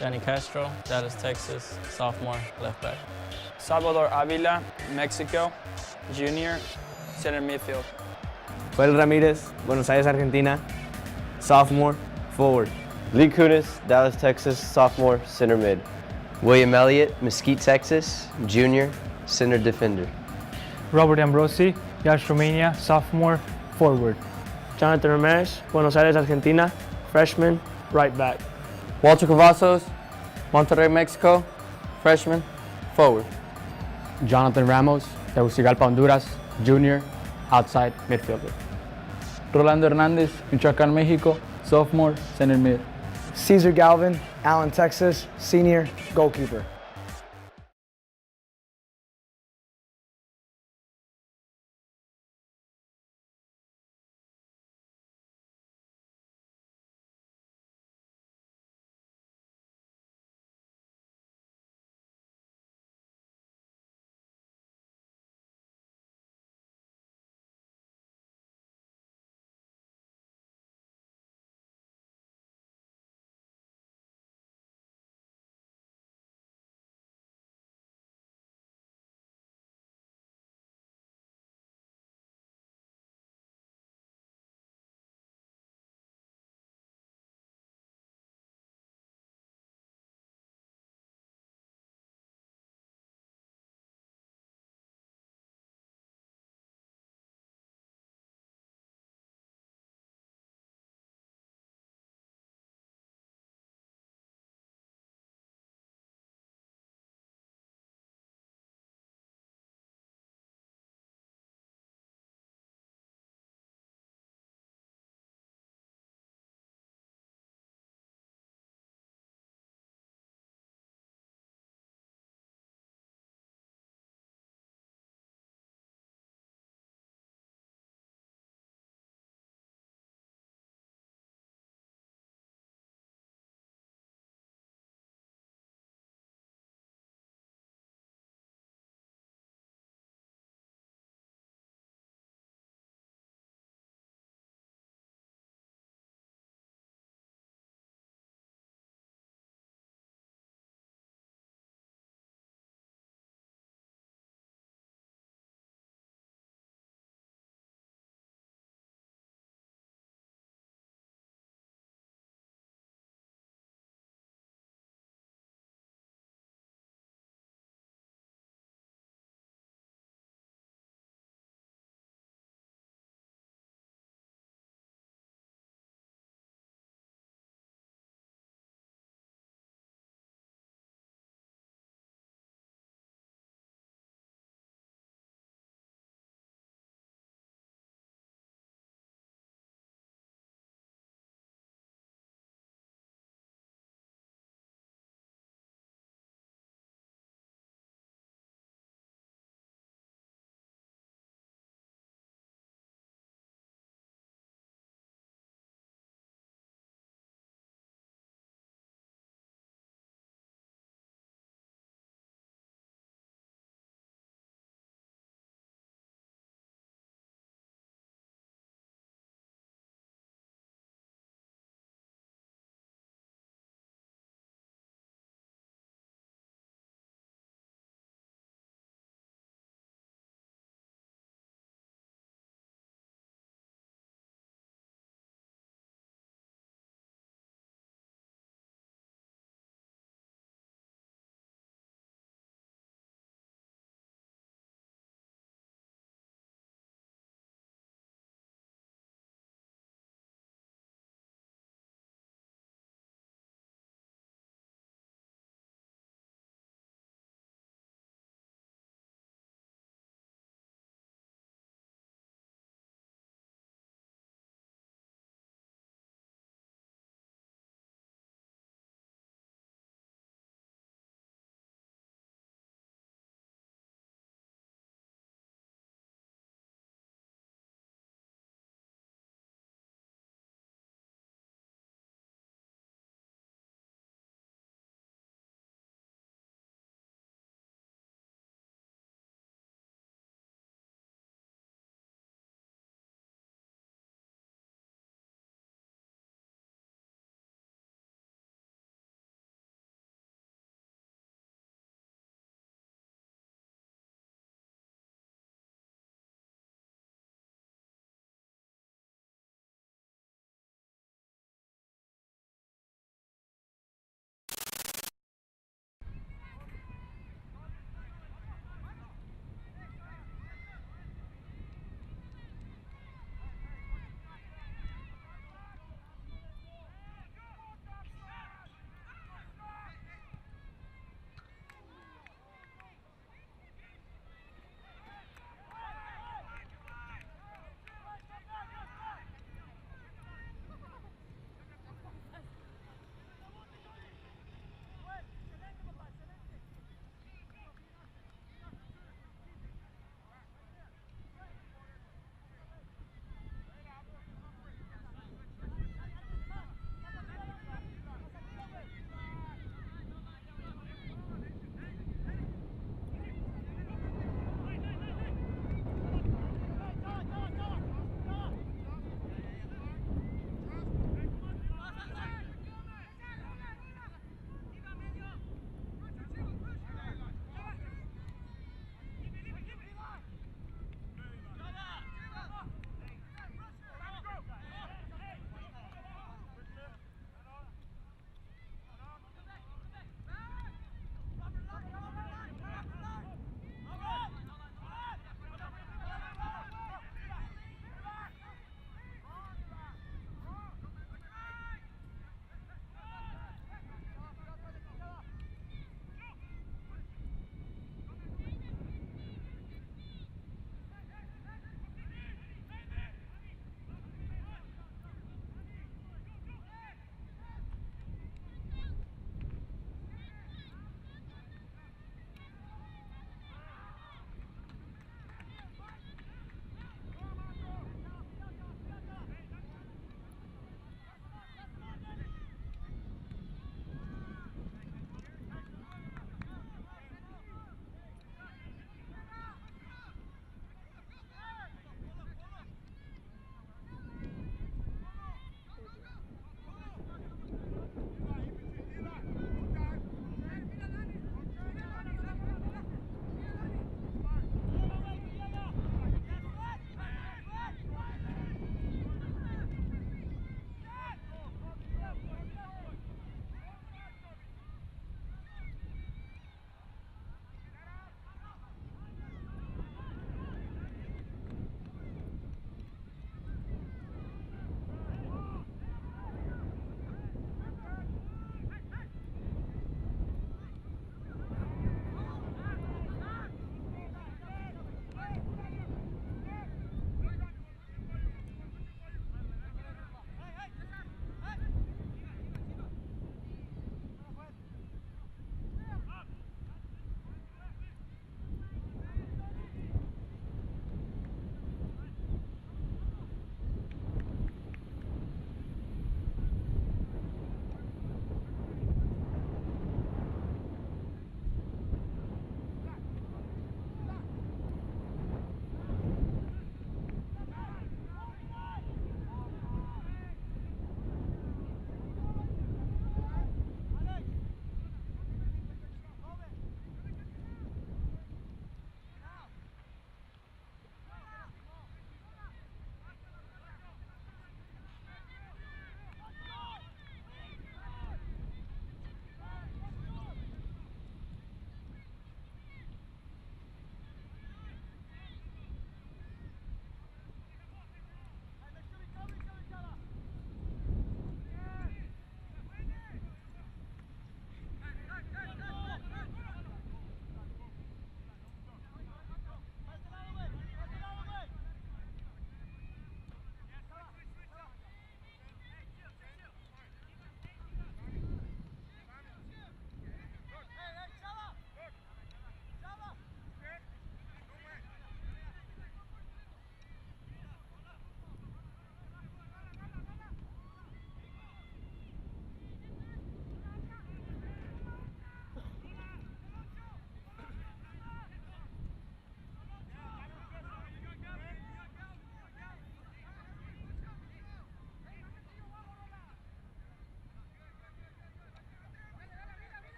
Danny Castro, Dallas, Texas, sophomore, left back. Salvador Avila, Mexico, junior, center midfield. Joel Ramirez, Buenos Aires, Argentina, sophomore, forward. Lee Kunis, Dallas, Texas, sophomore, center mid. William Elliott, Mesquite, Texas, junior, center defender. Robert Ambrosi, Yash, Romania, sophomore, forward. Jonathan Ramirez, Buenos Aires, Argentina, freshman, right back. Walter Cavazos, Monterrey, Mexico, freshman, forward. Jonathan Ramos, Tegucigalpa, Honduras, junior, outside midfielder. Rolando Hernandez, Michoacán, Mexico, sophomore, center mid. Cesar Galvin, Allen, Texas, senior, goalkeeper.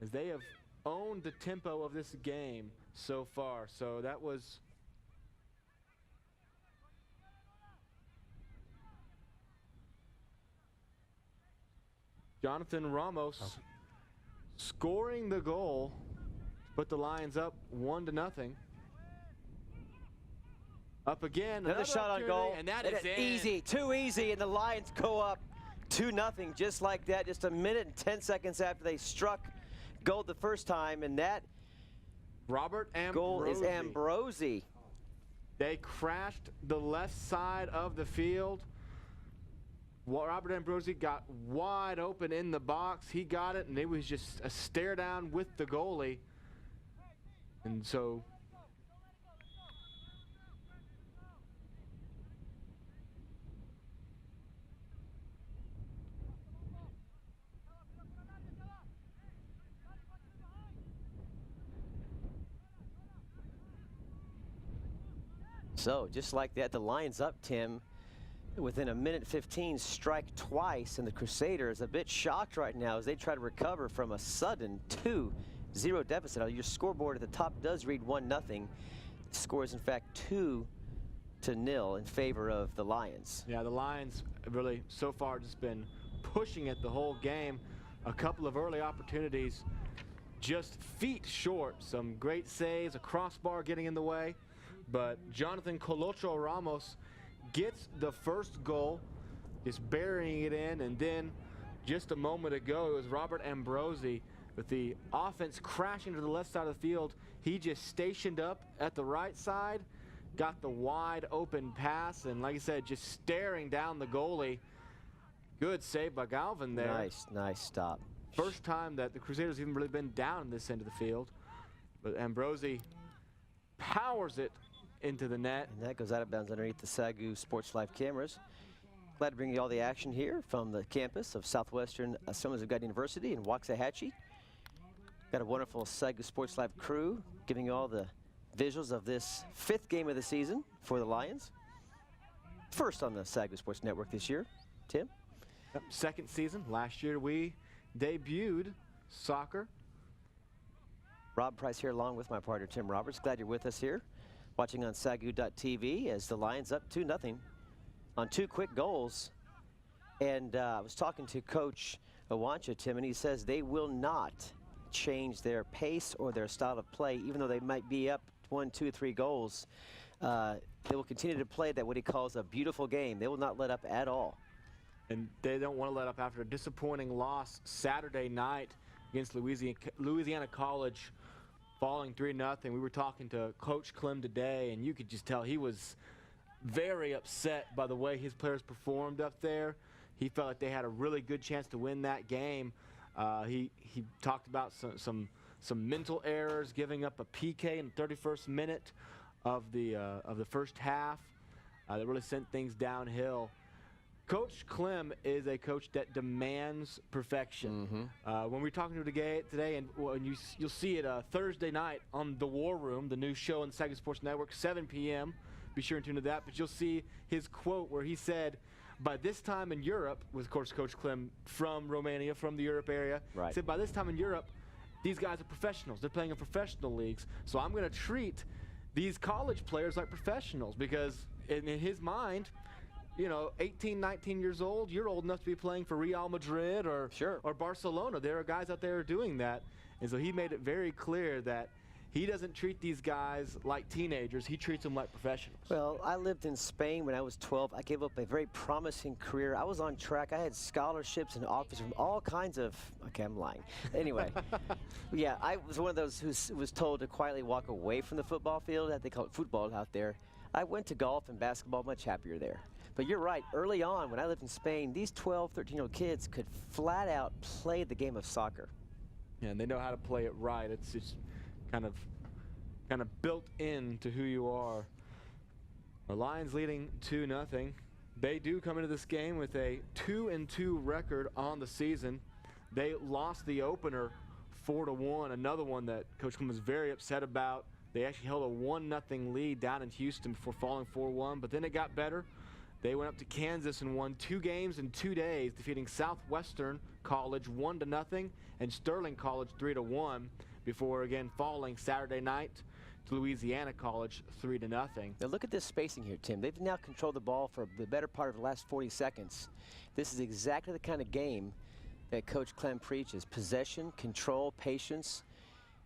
as they have owned the tempo of this game so far. So that was Jonathan Ramos scoring the goal to put the Lions up 1-0. Up again, another shot on goal, and that is easy, too easy, and the Lions go up 2-0 just like that, just a minute and 10 seconds after they struck goal the first time, and that goal is Ambrosi. They crashed the left side of the field. Robert Ambrosi got wide open in the box. He got it, and it was just a stare down with the goalie. And so just like that, the Lions up, Tim, within a minute 15, strike twice, and the Crusaders a bit shocked right now as they try to recover from a sudden 2-0 deficit. Your scoreboard at the top does read 1-0. The score is in fact 2-0 in favor of the Lions. Yeah, the Lions really so far just been pushing it the whole game. A couple of early opportunities, just feet short. Some great saves, a crossbar getting in the way. But Jonathan Colocho Ramos gets the first goal, just burying it in, and then just a moment ago it was Robert Ambrosi with the offense crashing to the left side of the field. He just stationed up at the right side, got the wide open pass, and like I said, just staring down the goalie. Good save by Galvin there. Nice stop. First time that the Crusaders even really been down in this end of the field. But Ambrosi powers it into the net. And that goes out of bounds underneath the SAGU Sports Live cameras. Glad to bring you all the action here from the campus of Southwestern Assembly of God University in Waxahachie. Got a wonderful SAGU Sports Live crew giving you all the visuals of this 5th game of the season for the Lions. First on the SAGU Sports Network this year. Tim? Yep, 2nd season. Last year we debuted soccer. Rob Price here along with my partner Tim Roberts. Glad you're with us here, watching on SAGU.tv as the Lions up 2-0 on 2 quick goals. And I was talking to Coach Awancha, Tim, and he says they will not change their pace or their style of play, even though they might be up 1, 2, 3 goals. They will continue to play that what he calls a beautiful game. They will not let up at all. And they don't want to let up after a disappointing loss Saturday night against Louisiana College, falling 3-0. We were talking to Coach Clem today, and you could just tell he was very upset by the way his players performed up there. He felt like they had a really good chance to win that game. He talked about some mental errors, giving up a PK in the 31st minute of the first half that really sent things downhill. Coach Clem is a coach that demands perfection. When we're talking to him today, and you'll see it Thursday night on The War Room, the new show on the SAGU Sports Network, 7 p.m. Be sure and tune to that. But you'll see his quote where he said, by this time in Europe, with of course Coach Clem from Romania, from the Europe area, right, said by this time in Europe, these guys are professionals. They're playing in professional leagues. So I'm going to treat these college players like professionals because in his mind, you know, 18, 19 years old, you're old enough to be playing for Real Madrid or Barcelona. There are guys out there doing that. And so he made it very clear that he doesn't treat these guys like teenagers. He treats them like professionals. Well, I lived in Spain when I was 12. I gave up a very promising career. I was on track. I had scholarships and offers from all kinds of, okay, I'm lying. Anyway, yeah, I was one of those who was told to quietly walk away from the football field. They call it football out there. I went to golf and basketball, much happier there. But you're right, early on when I lived in Spain, these 12, 13-year-old kids could flat out play the game of soccer. Yeah, and they know how to play it right. It's just kind of built into who you are. The Lions leading 2-0. They do come into this game with a 2-2 record on the season. They lost the opener 4-1, another one that Coach Clem was very upset about. They actually held a 1-0 lead down in Houston before falling 4-1, but then it got better. They went up to Kansas and won 2 games in 2 days, defeating Southwestern College 1-0 and Sterling College 3-1 before again falling Saturday night to Louisiana College 3-0. Now look at this spacing here, Tim. They've now controlled the ball for the better part of the last 40 seconds. This is exactly the kind of game that Coach Clem preaches. Possession, control, patience,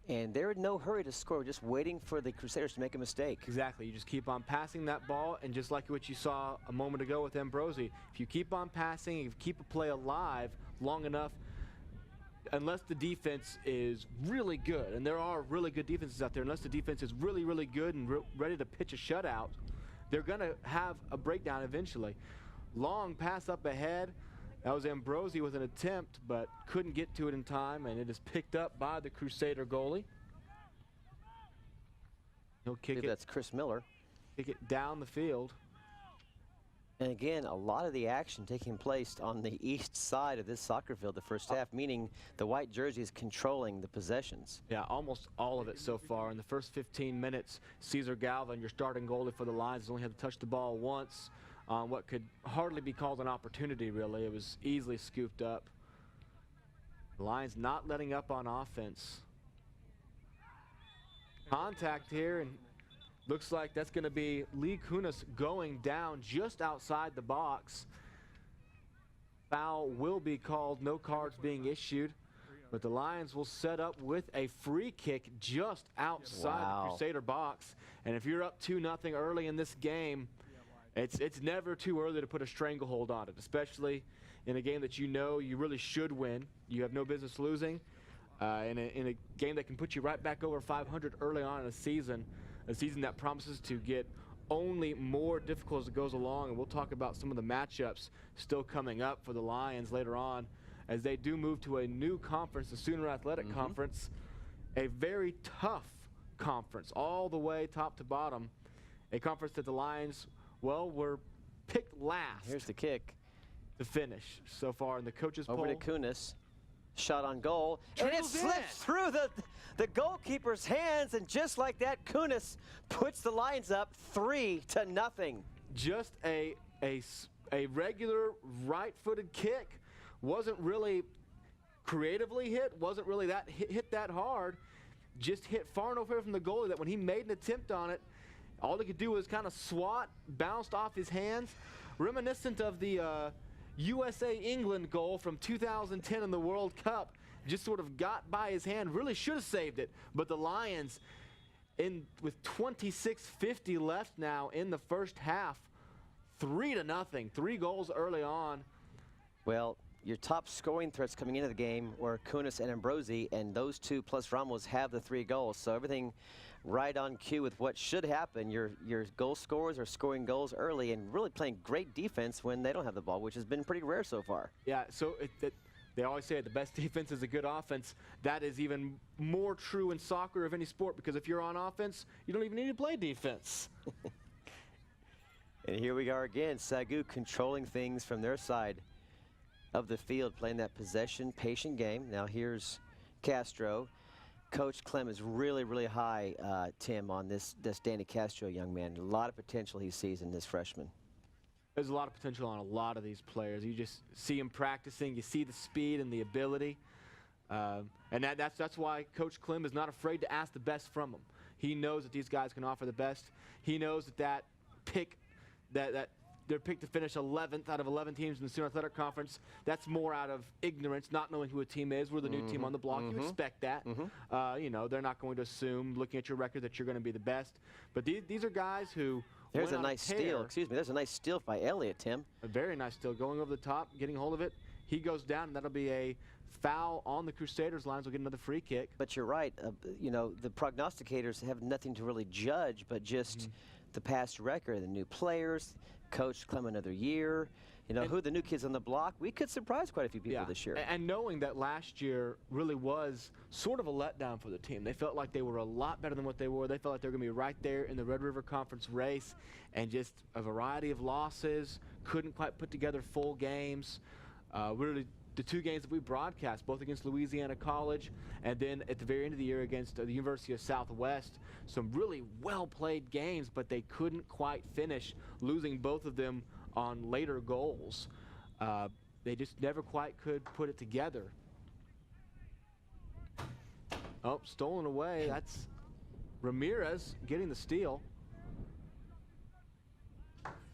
and they're in no hurry to score, just waiting for the Crusaders to make a mistake. Exactly. You just keep on passing that ball, and just like what you saw a moment ago with Ambrosi, if you keep on passing, if you keep a play alive long enough, unless the defense is really good, and there are really good defenses out there, unless the defense is really, really good and ready to pitch a shutout, they're going to have a breakdown eventually. Long pass up ahead. That was Ambrosi with an attempt, but couldn't get to it in time, and it is picked up by the Crusader goalie. He'll kick it. That's Chris Miller. Kick it down the field. And again, a lot of the action taking place on the east side of this soccer field the first half, meaning the white jersey is controlling the possessions. Yeah, almost all of it so far. In the first 15 minutes, Cesar Galvin, your starting goalie for the Lions, has only had to touch the ball once on what could hardly be called an opportunity, really. It was easily scooped up. The Lions not letting up on offense. Contact here, and looks like that's going to be Lee Kunis going down just outside the box. Foul will be called, no cards being issued. But the Lions will set up with a free kick just outside the Crusader box. And if you're up 2-0 early in this game, it's never too early to put a stranglehold on it, especially in a game that you know you really should win. You have no business losing. In a game that can put you right back over 500 early on in a season that promises to get only more difficult as it goes along. And we'll talk about some of the matchups still coming up for the Lions later on as they do move to a new conference, the Sooner Athletic Conference, a very tough conference all the way top to bottom, a conference that the Lions, well, were picked last. Here's the kick to finish so far in the coaches' poll. Over to Kunis. Shot on goal, and it slips through the goalkeeper's hands, and just like that, Kunis puts the Lions up 3-0. Just a regular right-footed kick. Wasn't really creatively hit, wasn't really that hit that hard. Just hit far enough away from the goalie that when he made an attempt on it, all he could do was kind of swat, bounced off his hands, reminiscent of the USA-England goal from 2010 in the World Cup. Just sort of got by his hand, really should have saved it. But the Lions, with 26:50 left now in the first half, 3-0, 3 goals early on. Well, your top scoring threats coming into the game were Kunis and Ambrosi, and those two plus Ramos have the 3 goals. So everything right on cue with what should happen. Your goal scorers are scoring goals early and really playing great defense when they don't have the ball, which has been pretty rare so far. Yeah, so they always say the best defense is a good offense. That is even more true in soccer of any sport, because if you're on offense, you don't even need to play defense. And here we are again, SAGU controlling things from their side of the field, playing that possession, patient game. Now here's Castro. Coach Clem is really, really high, Tim, on this Danny Castro young man. A lot of potential he sees in this freshman. There's a lot of potential on a lot of these players. You just see him practicing. You see the speed and the ability. And that's why Coach Clem is not afraid to ask the best from them. He knows that these guys can offer the best. He knows that pick, that they're picked to finish 11th out of 11 teams in the Sooner Athletic Conference. That's more out of ignorance, not knowing who a team is. We're the new team on the block. You expect that. You know, they're not going to assume, looking at your record, that you're going to be the best. But these are guys who There's a nice steal. Excuse me. There's a nice steal by Elliott, Tim. A very nice steal. Going over the top, getting hold of it. He goes down, and that'll be a foul on the Crusaders. Lions will get another free kick. But you're right. You know, the prognosticators have nothing to really judge, but just the past record, the new players, Coach Clem another year. You know, who are the new kids on the block? We could surprise quite a few people this year. And knowing that last year really was sort of a letdown for the team. They felt like they were a lot better than what they were. They felt like they were going to be right there in the Red River Conference race, and just a variety of losses, couldn't quite put together full games. Really, the 2 games that we broadcast, both against Louisiana College and then at the very end of the year against the University of Southwest, some really well-played games, but they couldn't quite finish, losing both of them on later goals. They just never quite could put it together. Oh, stolen away. That's Ramirez getting the steal.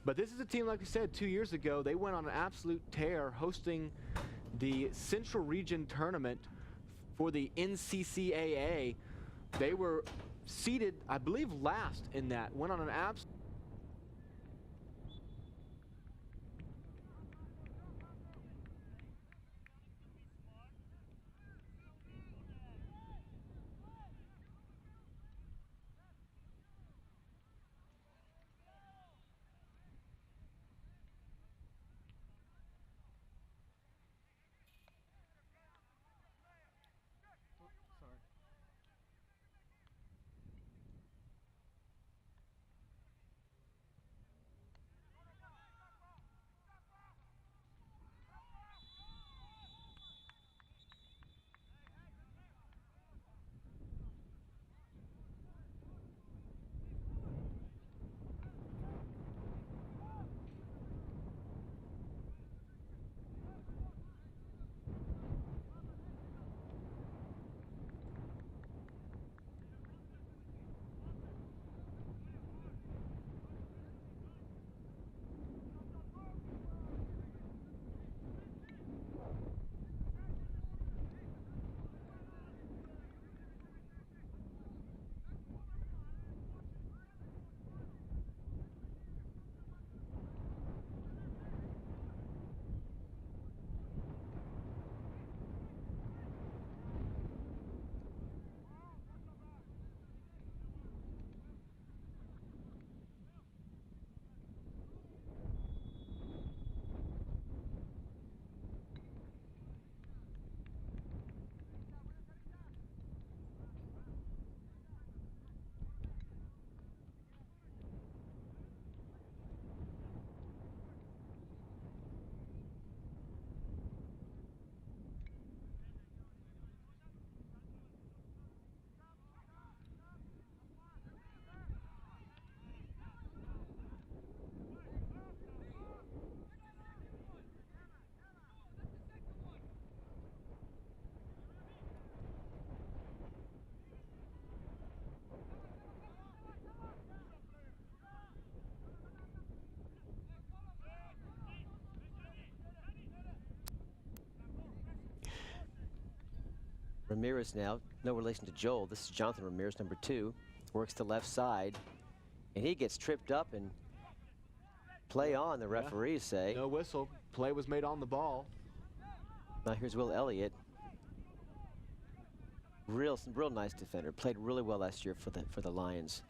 But this is a team, like we said, 2 years ago, they went on an absolute tear hosting the Central Region Tournament for the NCCAA. They were seeded, I believe, last in that. Went on an absolute Ramirez now, no relation to Joel. This is Jonathan Ramirez, number 2. Works the left side, and he gets tripped up and play on, the referees say. no whistle. Play was made on the ball. Now here's Will Elliott. Real nice defender. Played really well last year for the Lions.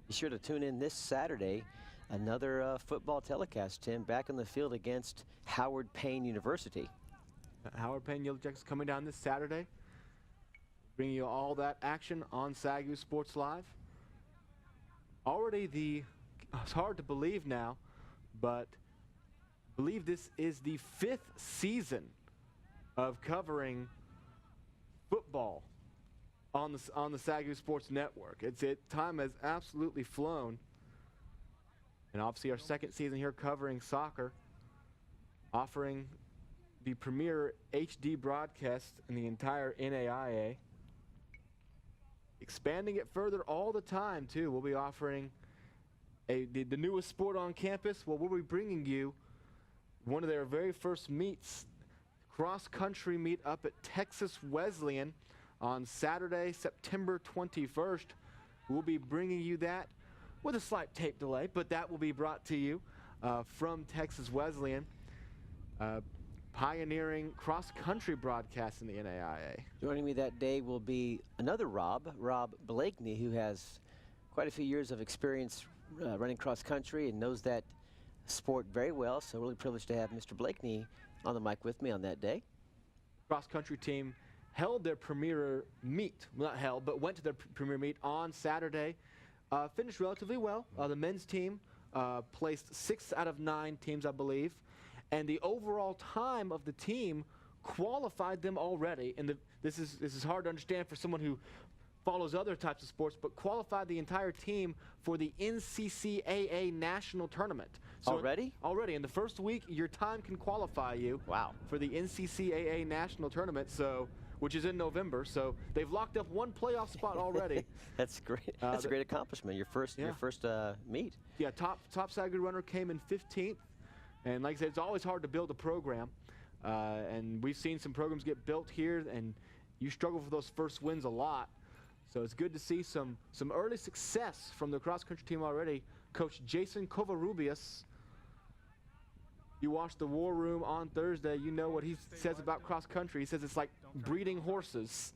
Be sure to tune in this Saturday. Another football telecast, Tim, back in the field against Howard Payne University. Howard Payne Yellow Jackets coming down this Saturday. Bringing you all that action on SAGU Sports Live. Already it's hard to believe now, but I believe this is the 5th season of covering football on the SAGU Sports Network. Time has absolutely flown. And obviously our 2nd season here covering soccer, offering the premier HD broadcast in the entire NAIA. Expanding it further all the time too. We'll be offering the newest sport on campus. Well, we'll be bringing you one of their very first meets, cross-country meet up at Texas Wesleyan on Saturday, September 21st. We'll be bringing you that with a slight tape delay, but that will be brought to you from Texas Wesleyan, pioneering cross-country broadcast in the NAIA. Joining me that day will be another Rob Blakeney, who has quite a few years of experience running cross-country and knows that sport very well, so really privileged to have Mr. Blakeney on the mic with me on that day. Cross-country team held their premier meet, well, not held, but went to their premier meet on Saturday. Finished relatively well. The men's team placed 6 out of 9 teams, I believe. And the overall time of the team qualified them already. And this is hard to understand for someone who follows other types of sports, but qualified the entire team for the NCCAA National Tournament. So Already? Already. In the first week, your time can qualify you for the NCCAA National Tournament, which is in November. So they've locked up one playoff spot already. That's great. That's a great accomplishment. Your first meet. Yeah, top SAGU runner came in 15th. And like I said, it's always hard to build a program. And we've seen some programs get built here, and you struggle for those first wins a lot. So it's good to see some early success from the cross-country team already. Coach Jason Covarrubias, you watched the War Room on Thursday, you know what he says about cross-country. He says it's like breeding horses.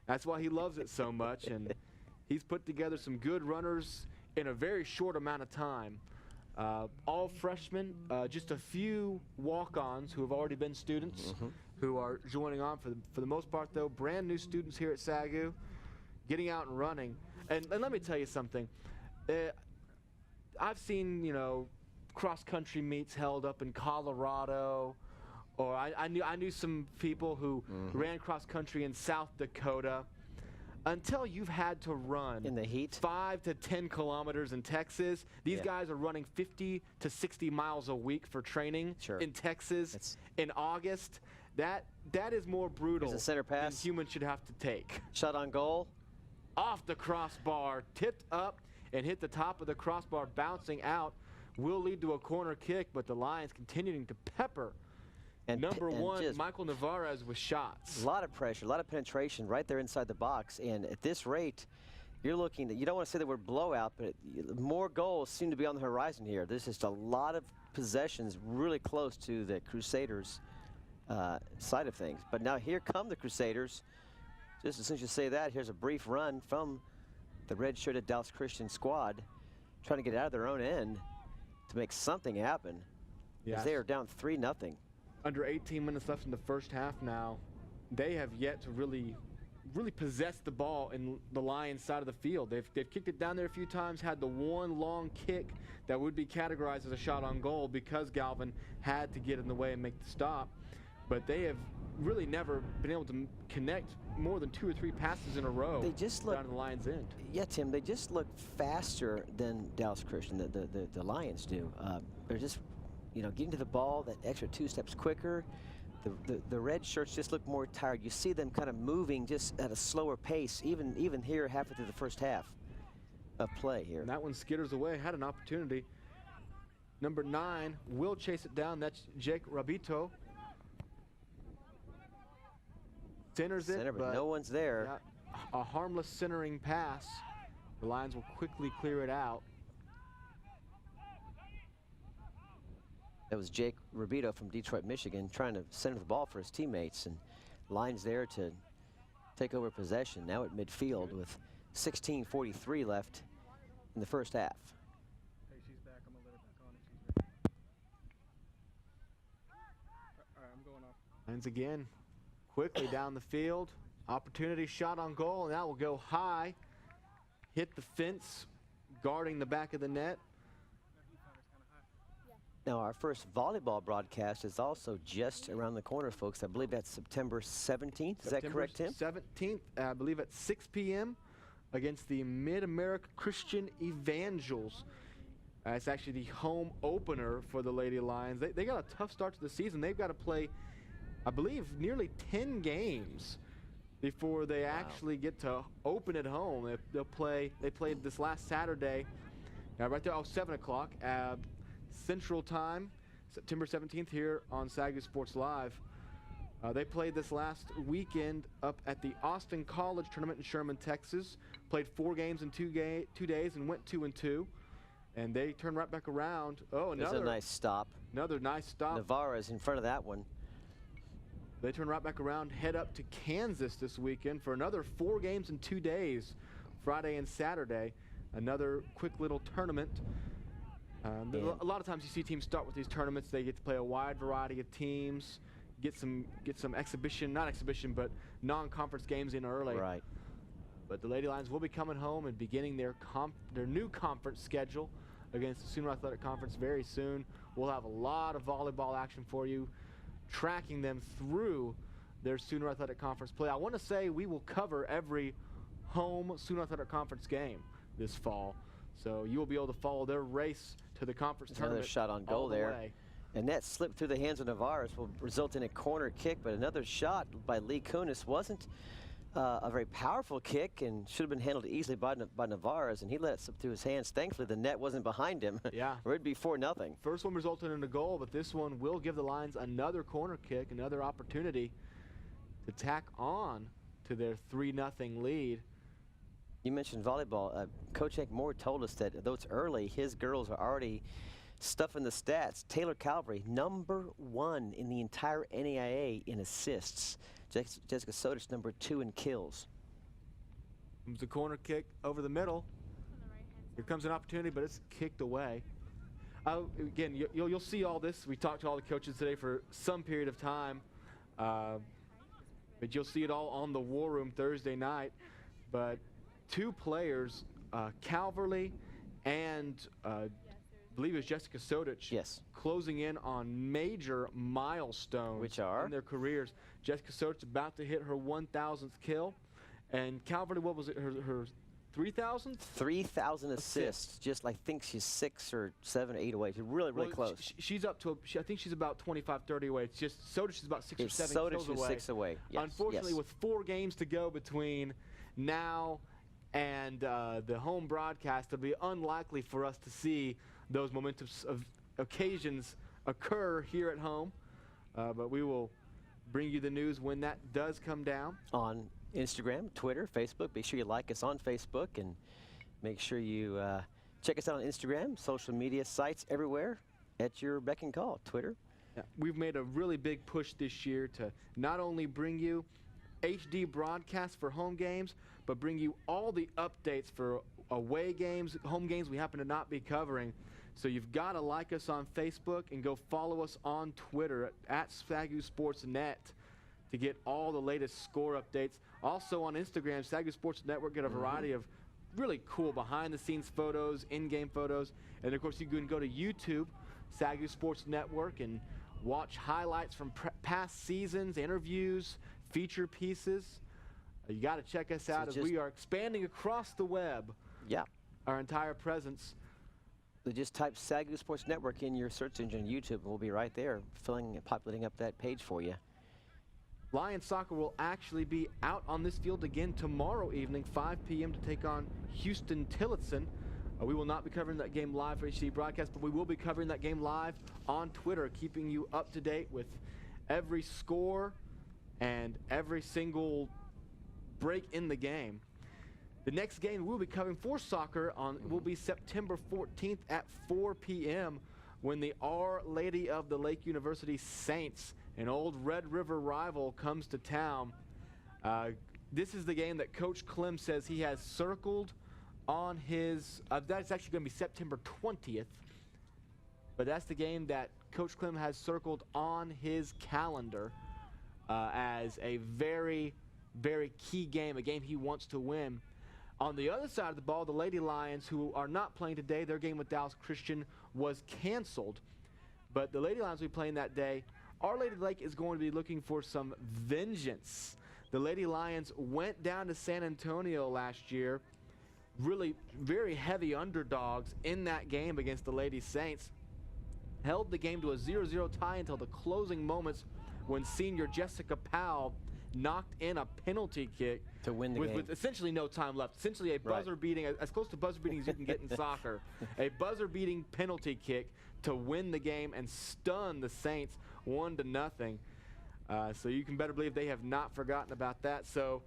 That's why he loves it so much, and he's put together some good runners in a very short amount of time. All freshmen, just a few walk-ons who have already been students who are joining on. For the most part, though, brand new students here at SAGU, getting out and running. And let me tell you something. I've seen, cross-country meets held up in Colorado, or I knew some people who ran cross-country in South Dakota. Until you've had to run in the heat 5 to 10 kilometers in Texas, these guys are running 50 to 60 miles a week for training in Texas in August. That is more brutal a center pass. than humans should have to take. Shot on goal. Off the crossbar, tipped up and hit the top of the crossbar, bouncing out. Will lead to a corner kick, but the Lions continuing to pepper. And number one, Michael Navarez with shots. A lot of pressure, a lot of penetration right there inside the box. And at this rate, you're looking at, you don't want to say the word blowout, but more goals seem to be on the horizon here. There's just a lot of possessions really close to the Crusaders' side of things. But now here come the Crusaders. Just as soon as you say that, here's a brief run from the red-shirted Dallas Christian squad, trying to get out of their own end to make something happen. As they are down 3-0. Under 18 minutes left in the first half now. They have yet to really possess the ball in the Lions side of the field. They've kicked it down there a few times, had the one long kick that would be categorized as a shot on goal because Galvin had to get in the way and make the stop. But they have really never been able to connect more than 2 or 3 passes in a row. They just look down to the Lions' end. Yeah, Tim, they just look faster than Dallas Christian, the Lions do. They're just, getting to the ball that extra 2 steps quicker. The red shirts just look more tired. You see them kind of moving just at a slower pace, even here halfway through the first half of play here. And that one skitters away, had an opportunity. Number 9 will chase it down. That's Jake Rabito. Centers it, but no one's there. A harmless centering pass. The Lions will quickly clear it out. That was Jake Rabito from Detroit, Michigan, trying to center the ball for his teammates, and Lions there to take over possession now at midfield with 16:43 left in the first half. Hey, she's back. I'm gonna let her back on if she's ready. All right, I'm going off. Lions again, quickly down the field. Opportunity shot on goal, and that will go high. Hit the fence, guarding the back of the net. Now, our first volleyball broadcast is also just around the corner, folks. I believe that's September 17th. Is that correct, Tim? 17th, I believe at 6 p.m. against the Mid-America Christian Evangels. It's actually the home opener for the Lady Lions. They got a tough start to the season. They've got to play, I believe, nearly 10 games before they actually get to open at home. They played this last Saturday, right there, 7 o'clock. Central Time, September 17th here on SAGU Sports Live. They played this last weekend up at the Austin College Tournament in Sherman, Texas. Played 4 games in 2 days and went 2-2. And they turned right back around. Oh, another nice stop. Another nice stop. Navarez in front of that one. They turn right back around, head up to Kansas this weekend for another 4 games in 2 days, Friday and Saturday. Another quick little tournament. A lot of times you see teams start with these tournaments. They get to play a wide variety of teams, get some exhibition, not exhibition, but non-conference games in early. Right. But the Lady Lions will be coming home and beginning their new conference schedule against the Sooner Athletic Conference very soon. We'll have a lot of volleyball action for you, tracking them through their Sooner Athletic Conference play. I want to say we will cover every home SAGU Athletic Conference game this fall. So you will be able to follow their race to the conference tournament. Another shot on goal all the there. way. And that slip through the hands of Navarez will result in a corner kick, but another shot by Lee Kunis wasn't a very powerful kick and should have been handled easily by Navarez, and he let it slip through his hands. Thankfully, the net wasn't behind him. Yeah. Or it'd be 4-0. First one resulted in a goal, but this one will give the Lions another corner kick, another opportunity to tack on to their 3-0 lead. You mentioned volleyball. Coach Hank Moore told us that though it's early, his girls are already stuffing the stats. Taylor Calvary, #1 in the entire NAIA in assists. Jessica Sodich, #2 in kills. Comes the corner kick over the middle. Here comes an opportunity, but it's kicked away. Again, you'll see all this. We talked to all the coaches today for some period of time, but you'll see it all on the War Room Thursday night. But two players, Calverley and I believe it was Jessica Sodich, yes, closing in on major milestones, which are in their careers. Jessica Sodich about to hit her 1,000th kill, and Calverley, what was it, her 3,000th? 3,000 assists. Just I think she's 6 or 7 or 8 away. She's really close. She's up to, I think she's about 25, 30 away. It's just Sodich is about 6 or 7 Sodich kills was away. 6 away. Yes, Unfortunately, yes. with 4 games to go between now and the home broadcast, it'll be unlikely for us to see those momentous occasions occur here at home. But we will bring you the news when that does come down. On Instagram, Twitter, Facebook. Make sure you like us on Facebook and make sure you check us out on Instagram, social media sites everywhere at your beck and call. Twitter. Yeah, we've made a really big push this year to not only bring you HD broadcasts for home games, but bring you all the updates for away games, home games we happen to not be covering. So you've got to like us on Facebook and go follow us on Twitter at SAGU Sports Net to get all the latest score updates. Also on Instagram, SAGU Sports Network, get a variety of really cool behind-the-scenes photos, in-game photos. And, of course, you can go to YouTube, SAGU Sports Network, and watch highlights from past seasons, interviews, feature pieces. You got to check us out as we are expanding across the web. Yeah. Our entire presence. So just type SAGU Sports Network in your search engine on YouTube, and we'll be right there populating up that page for you. Lions soccer will actually be out on this field again tomorrow evening, 5 p.m. to take on Houston Tillotson. We will not be covering that game live for HD broadcast, but we will be covering that game live on Twitter, keeping you up to date with every score and every single break in the game. The next game we'll be covering for soccer will be September 14th at 4 p.m. when the Our Lady of the Lake University Saints, an old Red River rival, comes to town. This is the game that Coach Clem says he has circled on his, that's actually going to be September 20th, but that's the game that Coach Clem has circled on his calendar as a very, very key game, a game he wants to win. On the other side of the ball, the Lady Lions, who are not playing today, their game with Dallas Christian was canceled, but the Lady Lions will be playing that day. Our Lady Lake is going to be looking for some vengeance. The Lady Lions went down to San Antonio last year, really very heavy underdogs in that game against the Lady Saints. Held the game to a 0-0 tie until the closing moments when senior Jessica Powell knocked in a penalty kick to win the game with essentially no time left. Essentially a buzzer beating, as close to buzzer beating as you can get in soccer. A buzzer beating penalty kick to win the game and stun the Saints 1-0. So you can better believe they have not forgotten about that. So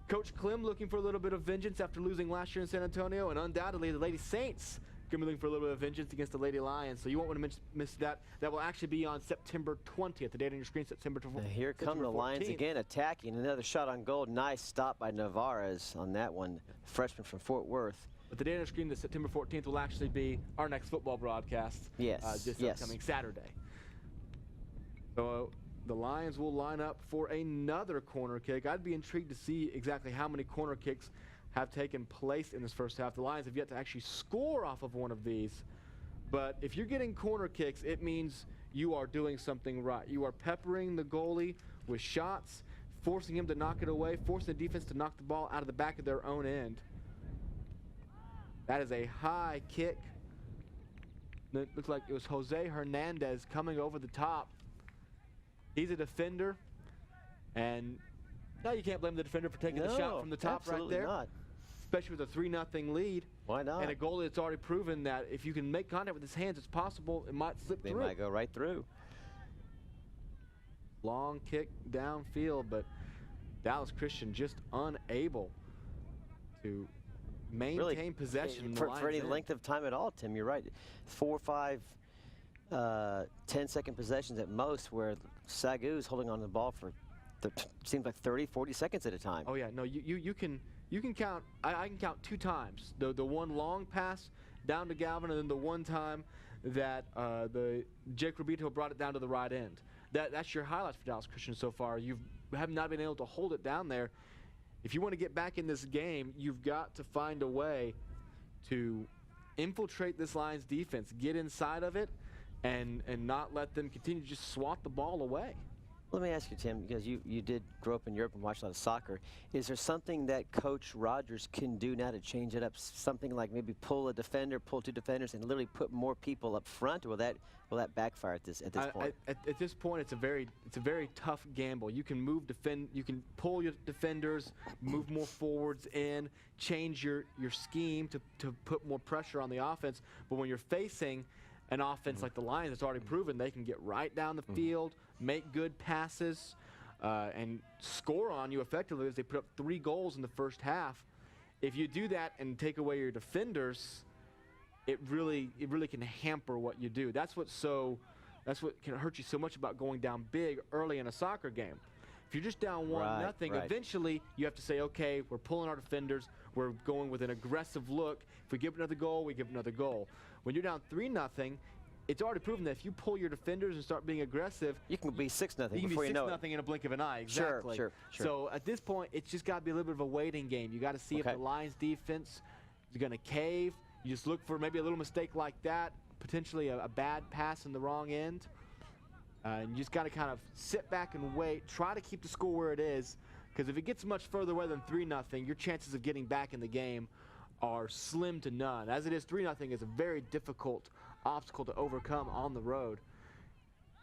Coach Clem looking for a little bit of vengeance after losing last year in San Antonio, and undoubtedly the Lady Saints going to be looking for a little bit of vengeance against the Lady Lions. So you won't want to miss that. That will actually be on September 20th. The date on your screen, September 14th. Here come the Lions again attacking. Another shot on goal. Nice stop by Navarez on that one. Freshman from Fort Worth. But the date on your screen, the September 14th, will actually be our next football broadcast. Yes. This upcoming Saturday. So the Lions will line up for another corner kick. I'd be intrigued to see exactly how many corner kicks have taken place in this first half. The Lions have yet to actually score off of one of these. But if you're getting corner kicks, it means you are doing something right. You are peppering the goalie with shots, forcing him to knock it away, forcing the defense to knock the ball out of the back of their own end. That is a high kick. It looked like it was Jose Hernandez coming over the top. He's a defender, and no, you can't blame the defender for taking the shot from the top right there. Not. Especially with a 3-0 lead. Why not? And a goalie that's already proven that if you can make contact with his hands, it's possible it might slip through. They might go right through. Long kick downfield, but Dallas Christian just unable to maintain possession for any length of time at all, Tim. You're right. 4, 5, 10-second possessions at most, where SAGU is holding on to the ball for seems like 30, 40 seconds at a time. Oh yeah, no, you can count. I can count 2 times. The one long pass down to Galvin, and then the one time that the Jake Rubito brought it down to the right end. That's your highlights for Dallas Christian so far. You have not been able to hold it down there. If you want to get back in this game, you've got to find a way to infiltrate this Lions defense, get inside of it, and not let them continue to just swat the ball away. Let me ask you, Tim, because you did grow up in Europe and watch a lot of soccer. Is there something that Coach Rogers can do now to change it up? Something like maybe pull a defender, pull 2 defenders, and literally put more people up front? Or will that backfire at this point? At this point, it's a very tough gamble. You can you can pull your defenders, move more forwards in, change your scheme to put more pressure on the offense. But when you're facing an offense like the Lions, it's already proven they can get right down the field, make good passes, and score on you effectively, as they put up 3 goals in the first half. If you do that and take away your defenders, it really can hamper what you do. That's what can hurt you so much about going down big early in a soccer game. If you're just down 1-0, eventually you have to say, okay, we're pulling our defenders, we're going with an aggressive look. If we give another goal, we give another goal. When you're down 3-0, it's already proven that if you pull your defenders and start being aggressive, you can be 6-0 before you know it. 6-0 in a blink of an eye. Exactly. Sure. So at this point, it's just got to be a little bit of a waiting game. You got to see if the Lions defense is going to cave. You just look for maybe a little mistake like that, potentially a bad pass in the wrong end. And you just got to kind of sit back and wait, try to keep the score where it is, because if it gets much further away than 3-0, your chances of getting back in the game are slim to none. As it is, 3-0 is a very difficult obstacle to overcome on the road.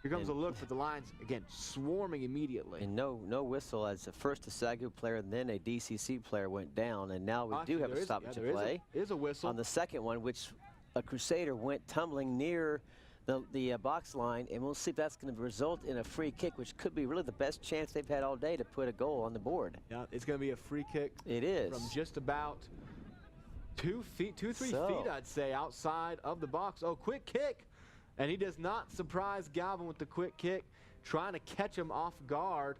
Here comes a look for the Lions, again, swarming immediately. And no whistle, as first a SAGU player and then a DCC player went down, and now we do have a stoppage of play. There is a whistle. On the second one, which a Crusader went tumbling near the box line, and we'll see if that's going to result in a free kick, which could be really the best chance they've had all day to put a goal on the board. Yeah, it's going to be a free kick. It is. From just about 2 feet, 2-3 feet, I'd say, outside of the box. Oh, quick kick. And he does not surprise Galvin with the quick kick, trying to catch him off guard.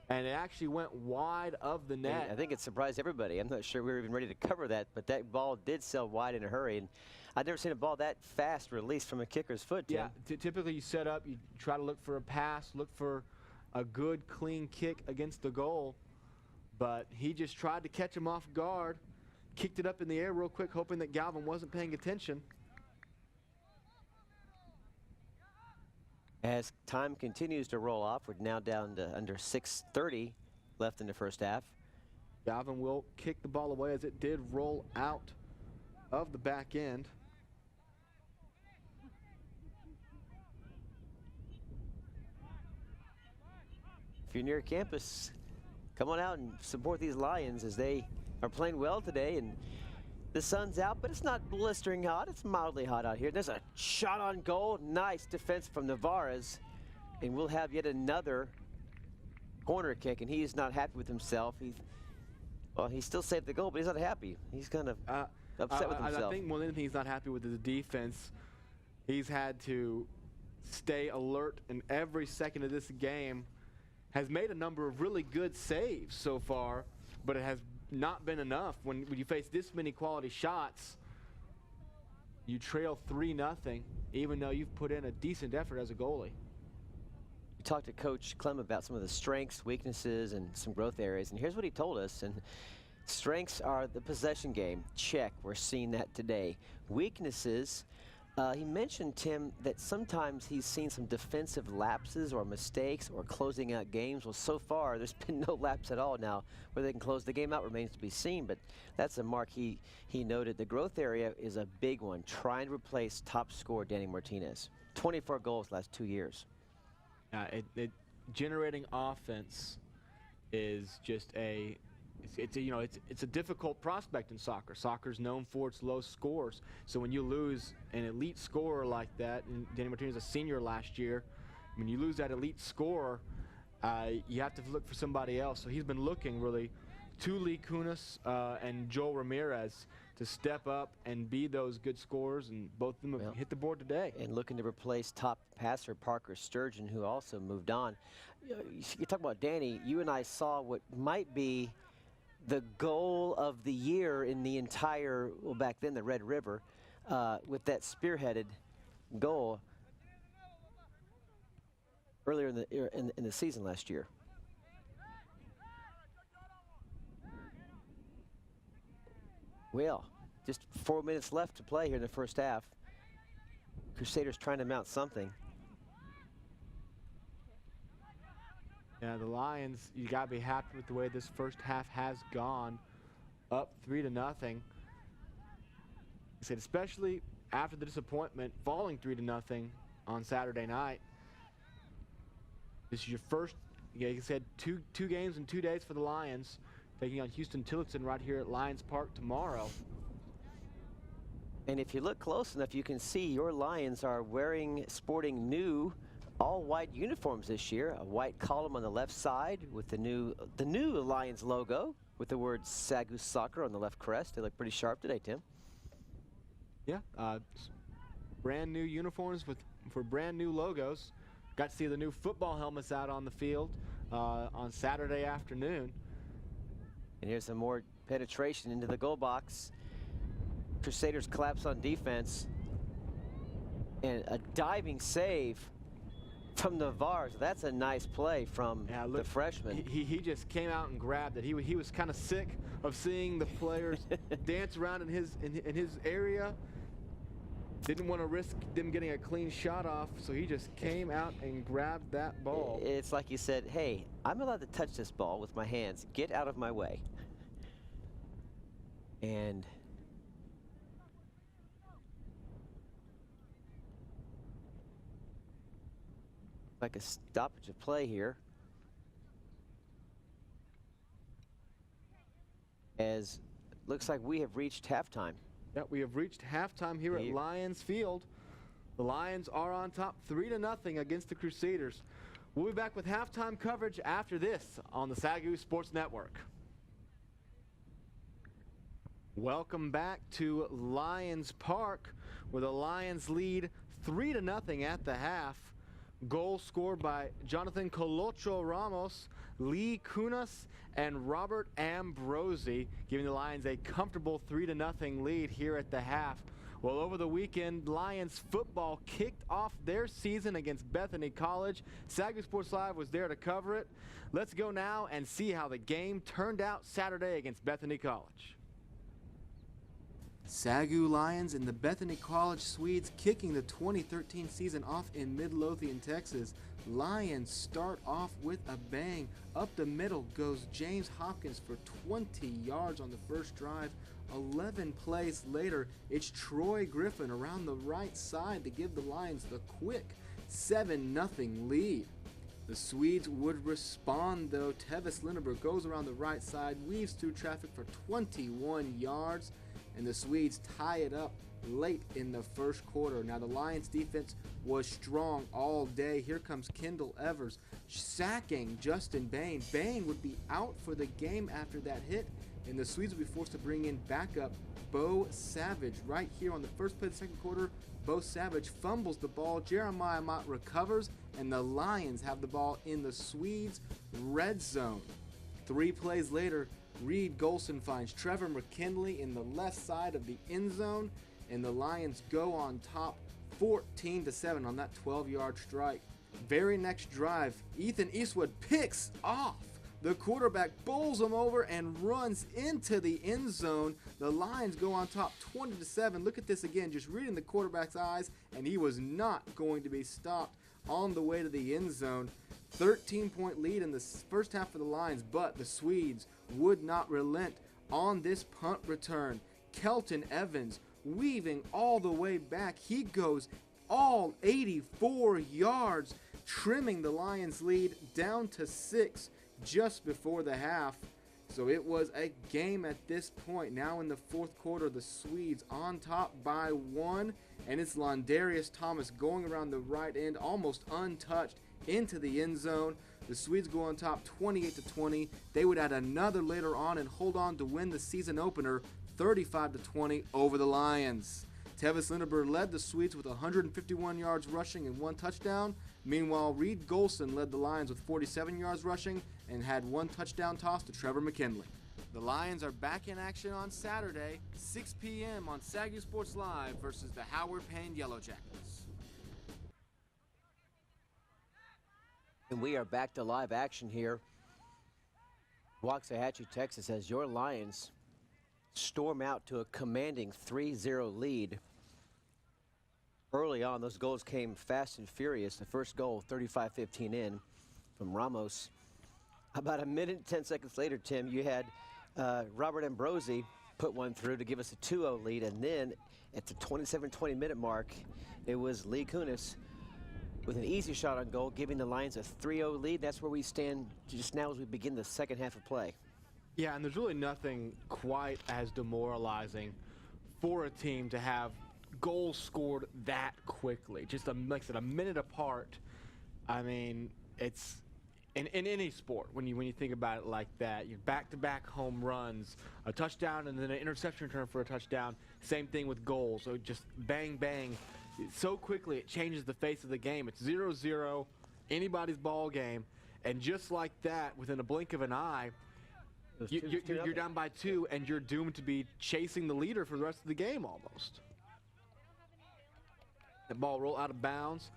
And it actually went wide of the net. I think it surprised everybody. I'm not sure we were even ready to cover that, but that ball did sail wide in a hurry. And I've never seen a ball that fast released from a kicker's foot, Tim. Yeah, typically you set up, you try to look for a pass, look for a good, clean kick against the goal. But he just tried to catch him off guard, kicked it up in the air real quick, hoping that Galvin wasn't paying attention. As time continues to roll off, we're now down to under 6:30 left in the first half. Galvin will kick the ball away as it did roll out of the back end. If you're near campus, come on out and support these Lions as they are playing well today. And the sun's out, but it's not blistering hot. It's mildly hot out here. There's a shot on goal. Nice defense from Navarez. And we'll have yet another corner kick, and he's not happy with himself. He still saved the goal, but he's not happy. He's kind of upset with himself. I think more than anything he's not happy with the defense. He's had to stay alert in every second of this game. Has made a number of really good saves so far, but it has not been enough. When you face this many quality shots, you trail 3-0, even though you've put in a decent effort as a goalie. We talked to Coach Clem about some of the strengths, weaknesses, and some growth areas, and here's what he told us. And strengths are the possession game. Check. We're seeing that today. Weaknesses He mentioned, Tim, that sometimes he's seen some defensive lapses or mistakes or closing out games. Well, so far, there's been no lapse at all. Now, whether they can close the game out remains to be seen, but that's a mark he noted. The growth area is a big one, trying to replace top scorer Danny Martinez. 24 goals last 2 years. Generating offense is just it's a difficult prospect in soccer. Soccer's known for its low scores. So when you lose an elite scorer like that, and Danny Martinez, a senior last year, when you lose that elite scorer, you have to look for somebody else. So he's been looking really to Lee Kunis and Joel Ramirez to step up and be those good scorers, and both of them have hit the board today. And looking to replace top passer Parker Sturgeon, who also moved on. You talk about Danny, you and I saw what might be the goal of the year in the entire, well, back then the Red River, with that spearheaded goal earlier in the season last year. Well, just 4 minutes left to play here in the first half. Crusaders trying to mount something. Yeah, the Lions, you got to be happy with the way this first half has gone, up 3-0. I said, especially after the disappointment, falling 3-0 on Saturday night. This is your first, like I said, two games in 2 days for the Lions, taking on Houston Tillotson right here at Lions Park tomorrow. And if you look close enough, you can see your Lions are sporting new all-white uniforms this year. A white column on the left side with the new Lions logo with the word SAGU Soccer on the left crest. They look pretty sharp today, Tim. Yeah, brand new uniforms for brand new logos. Got to see the new football helmets out on the field on Saturday afternoon. And here's some more penetration into the goal box. Crusaders collapse on defense. And a diving save from Navarre. So that's a nice play from the freshman. He just came out and grabbed it. He was kind of sick of seeing the players dance around in his area. Didn't want to risk them getting a clean shot off, so he just came out and grabbed that ball. It's like he said, hey, I'm allowed to touch this ball with my hands. Get out of my way. And like a stoppage of play here, as looks like we have reached halftime. Yeah, we have reached halftime here at Lions Field. The Lions are on top 3-0 against the Crusaders. We'll be back with halftime coverage after this on the SAGU Sports Network. Welcome back to Lions Park, where the Lions lead 3-0 at the half. Goal scored by Jonathan Colocho Ramos, Lee Kunis, and Robert Ambrosi, giving the Lions a comfortable 3-0 lead here at the half. Well, over the weekend, Lions football kicked off their season against Bethany College. SAGU Sports Live was there to cover it. Let's go now and see how the game turned out Saturday against Bethany College. SAGU Lions and the Bethany College Swedes kicking the 2013 season off in Midlothian, Texas. Lions start off with a bang. Up the middle goes James Hopkins for 20 yards on the first drive. 11 plays later, it's Troy Griffin around the right side to give the Lions the quick 7-0 lead. The Swedes would respond though. Tevis Lindenberg goes around the right side, weaves through traffic for 21 yards. And the Swedes tie it up late in the first quarter. Now the Lions defense was strong all day. Here comes Kendall Evers sacking Justin Bain. Bain would be out for the game after that hit, and the Swedes would be forced to bring in backup Bo Savage. Right here on the first play of the second quarter, Bo Savage fumbles the ball. Jeremiah Mott recovers, and the Lions have the ball in the Swedes' red zone. 3 plays later, Reed Golson finds Trevor McKinley in the left side of the end zone, and the Lions go on top 14-7 on that 12-yard strike. Very next drive, Ethan Eastwood picks off The quarterback bowls him over and runs into the end zone. The Lions go on top 20-7. Look at this again, just reading the quarterback's eyes, and he was not going to be stopped on the way to the end zone. 13-point lead in the first half for the Lions, but the Swedes would not relent on this punt return. Kelton Evans weaving all the way back. He goes all 84 yards, trimming the Lions' lead down to 6 just before the half. So it was a game at this point. Now in the fourth quarter, the Swedes on top by 1, and it's Londarius Thomas going around the right end, almost untouched, into the end zone. The Swedes go on top 28-20. They would add another later on and hold on to win the season opener 35-20 over the Lions. Tevis Lindeberg led the Swedes with 151 yards rushing and 1 touchdown. Meanwhile, Reed Golson led the Lions with 47 yards rushing and had 1 touchdown toss to Trevor McKinley. The Lions are back in action on Saturday, 6 p.m. on SAGU Sports Live versus the Howard Payne Yellow Jackets. And we are back to live action here. Waxahachie, Texas, as your Lions storm out to a commanding 3-0 lead. Early on, those goals came fast and furious. The first goal, 35-15 in from Ramos. About a minute and 10 seconds later, Tim, you had Robert Ambrosi put one through to give us a 2-0 lead. And then at the 27-20 minute mark, it was Lee Kunis with an easy shot on goal, giving the Lions a 3-0 lead. That's where we stand just now as we begin the second half of play. Yeah, and there's really nothing quite as demoralizing for a team to have goals scored that quickly. Just like I said, a minute apart. I mean, it's in any sport when you think about it like that. You back-to-back home runs, a touchdown, and then an interception return for a touchdown. Same thing with goals. So just bang, bang. So quickly it changes the face of the game. It's 0-0, anybody's ball game, and just like that, within a blink of an eye, you're down by 2, and you're doomed to be chasing the leader for the rest of the game almost. The ball roll out of bounds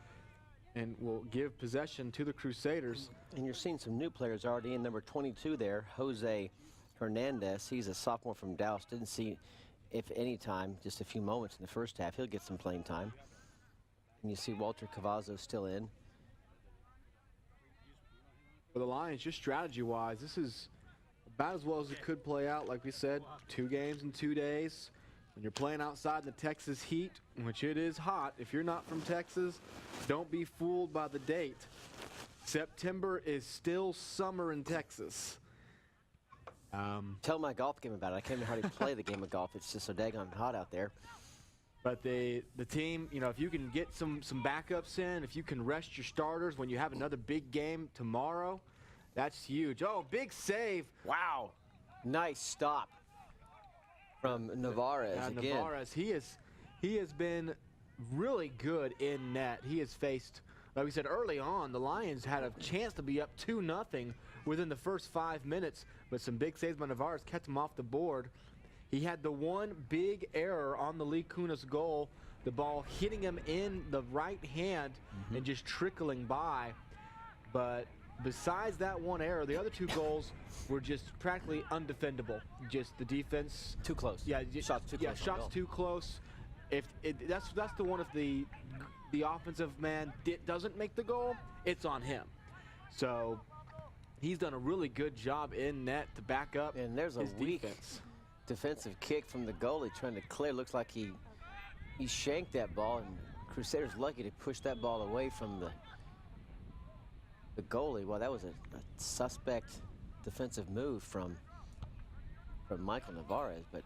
and will give possession to the Crusaders. And you're seeing some new players already in. Number 22 there, Jose Hernandez. He's a sophomore from Dallas. Didn't see, if any time, just a few moments in the first half. He'll get some playing time. And you see Walter Cavazzo still in. For the Lions, just strategy-wise, this is about as well as it could play out. Like we said, 2 games in 2 days. When you're playing outside in the Texas heat, which it is hot, if you're not from Texas, don't be fooled by the date. September is still summer in Texas. Tell my golf game about it. I can't even hardly play the game of golf. It's just so daggone hot out there. But the team, you know, if you can get some backups in, if you can rest your starters when you have another big game tomorrow, that's huge. Oh, big save. Wow. Nice stop from Navarez again. Navarez, he has been really good in net. He has faced, like we said early on, the Lions had a chance to be up 2-0 within the first 5 minutes, but some big saves by Navarez kept him off the board. He had the one big error on the Lee Kunis goal, the ball hitting him in the right hand and just trickling by. But besides that one error, the other 2 goals were just practically undefendable. Just the defense too close. Yeah, shots too close. Yeah, shots too close. If that's the one. If the offensive man doesn't make the goal, it's on him. So he's done a really good job in net to back up. And there's a weak defensive kick from the goalie trying to clear. Looks like he shanked that ball, and Crusaders lucky to push that ball away from the goalie. Well, that was a suspect defensive move from Michael Navarez, but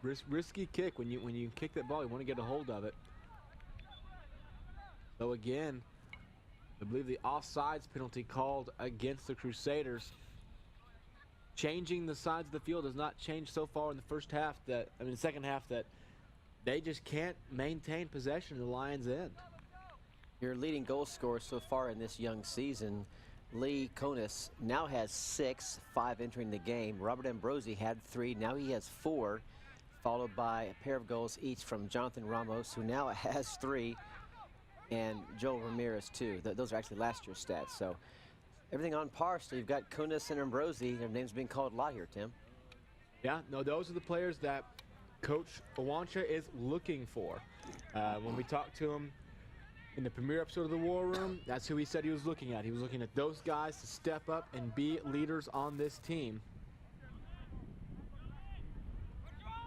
risky kick. When you kick that ball, you want to get a hold of it. So again, I believe the offsides penalty called against the Crusaders. Changing the sides of the field has not changed so far in the first half. The second half, that they just can't maintain possession of the Lions' end. Your leading goal scorer so far in this young season, Lee Kunis, now has 6, 5 entering the game. Robert Ambrosi had 3, now he has 4, followed by a pair of goals each from Jonathan Ramos, who now has 3, and Joel Ramirez 2. Those are actually last year's stats. So everything on par. So you've got Kunis and Ambrosi. Their names being called a lot here, Tim. Yeah, no, those are the players that Coach Owancha is looking for. When we talked to him in the premiere episode of the War Room, that's who he said he was looking at. He was looking at those guys to step up and be leaders on this team.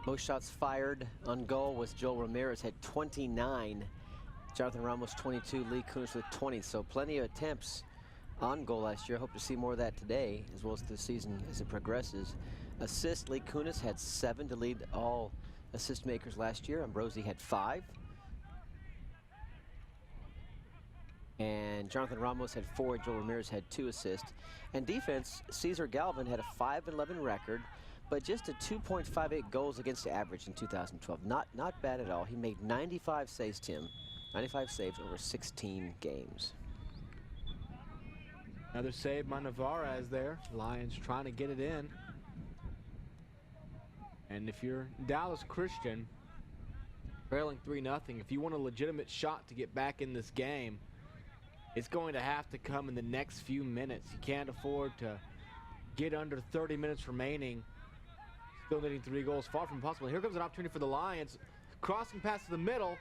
Most shots fired on goal was Joel Ramirez, had 29. Jonathan Ramos 22, Lee Kunis with 20. So plenty of attempts on goal last year. Hope to see more of that today, as well as the season as it progresses. Assists, Lee Kunis had 7 to lead all assist makers last year. Ambrosi had 5. And Jonathan Ramos had 4. Joel Ramirez had 2 assists. And defense, Cesar Galvin had a 5-11 record, but just a 2.58 goals against average in 2012. Not bad at all. He made 95 saves, Tim. 95 saves over 16 games. Another save by Navarez there. Lions trying to get it in. And if you're Dallas Christian, trailing 3-0, if you want a legitimate shot to get back in this game, it's going to have to come in the next few minutes. You can't afford to get under 30 minutes remaining, still needing 3 goals. Far from possible. Here comes an opportunity for the Lions. Crossing pass to the middle,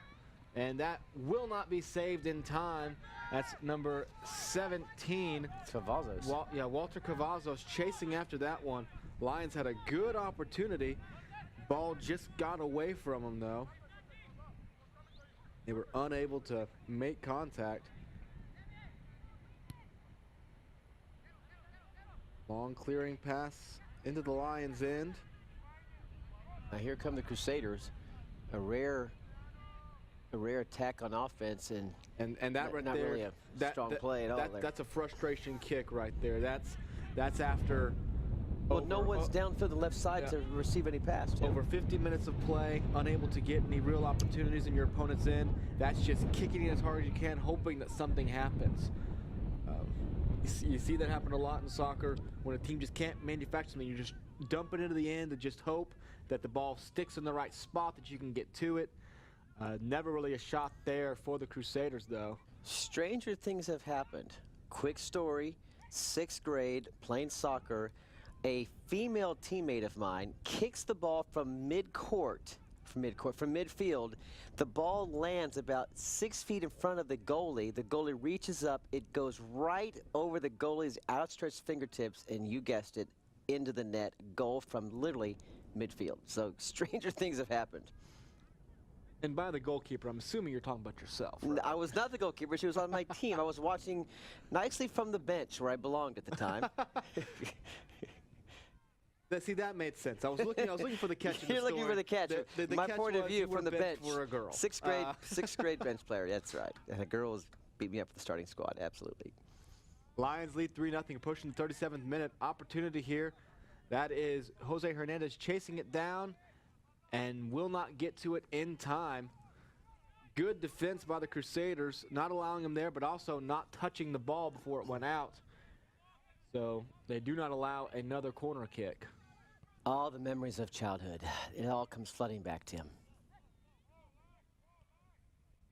and that will not be saved in time. That's number 17. Cavazos. Walter Cavazos chasing after that one. Lions had a good opportunity. Ball just got away from them, though. They were unable to make contact. Long clearing pass into the Lions' end. Now here come the Crusaders. A rare attack on offense, and that right not there, really a strong play at all. That's a frustration kick right there. That's after. Well, no one's down to the left side to receive any pass, Tim. Over 50 minutes of play, unable to get any real opportunities in your opponent's end. That's just kicking it as hard as you can, hoping that something happens. You see that happen a lot in soccer when a team just can't manufacture something. You just dump it into the end and just hope that the ball sticks in the right spot, that you can get to it. Never really a shot there for the Crusaders, though. Stranger things have happened. Quick story, 6th grade, playing soccer. A female teammate of mine kicks the ball from midfield. The ball lands about 6 feet in front of the goalie. The goalie reaches up. It goes right over the goalie's outstretched fingertips, and you guessed it, into the net. Goal from literally midfield. So stranger things have happened. And by the goalkeeper, I'm assuming you're talking about yourself. Right? I was not the goalkeeper. She was on my team. I was watching nicely from the bench where I belonged at the time. See, that made sense. I was looking for the catch. You're looking for the catch. My catch point of view from the bench. For a girl. 6th grade bench player. That's right. And a girl beat me up for the starting squad. Absolutely. Lions lead 3-0, pushing the 37th minute. Opportunity here. That is Jose Hernandez chasing it down and will not get to it in time. Good defense by the Crusaders, not allowing him there, but also not touching the ball before it went out. So they do not allow another corner kick. All the memories of childhood. It all comes flooding back, Tim.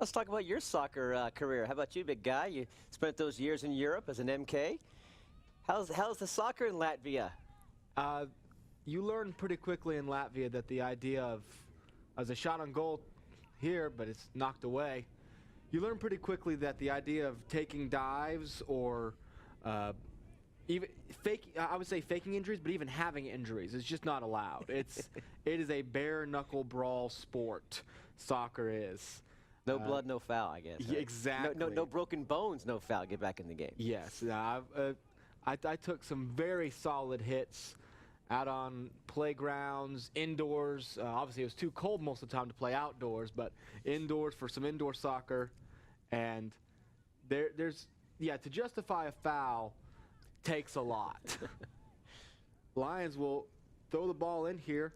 Let's talk about your soccer career. How about you, big guy? You spent those years in Europe as an MK. How's the soccer in Latvia? You learn pretty quickly in Latvia that the idea of, as a shot on goal here, but it's knocked away. You learn pretty quickly that the idea of taking dives or even I would say faking injuries, but even having injuries is just not allowed. It is a bare knuckle brawl sport. Soccer is. No blood, no foul, I guess. Yeah, exactly. No broken bones, no foul. Get back in the game. Yes. I took some very solid hits out on playgrounds, indoors. Obviously, it was too cold most of the time to play outdoors, but indoors for some indoor soccer. And there's to justify a foul takes a lot. Lions will throw the ball in here.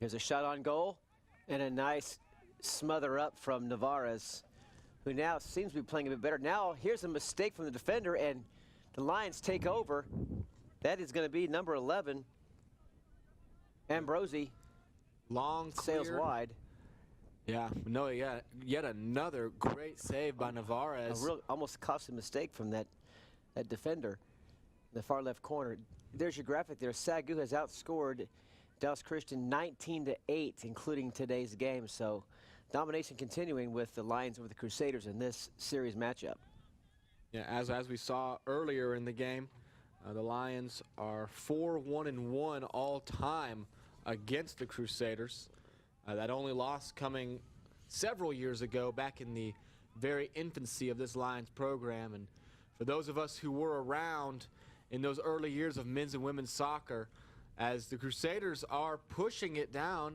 Here's a shot on goal and a nice smother up from Navarez, who now seems to be playing a bit better. Now here's a mistake from the defender, and the Lions take over. That is going to be number 11, Ambrosi. Long clear. Sails wide. Yeah, yet another great save by Navarez. A real almost costly mistake from that that defender in the far left corner. There's your graphic there. SAGU has outscored Dallas Christian 19-8, including today's game. So domination continuing with the Lions over the Crusaders in this series matchup. Yeah, as we saw earlier in the game, the Lions are 4-1-1 all time against the Crusaders. That only loss coming several years ago, back in the very infancy of this Lions program. And for those of us who were around in those early years of men's and women's soccer, as the Crusaders are pushing it down,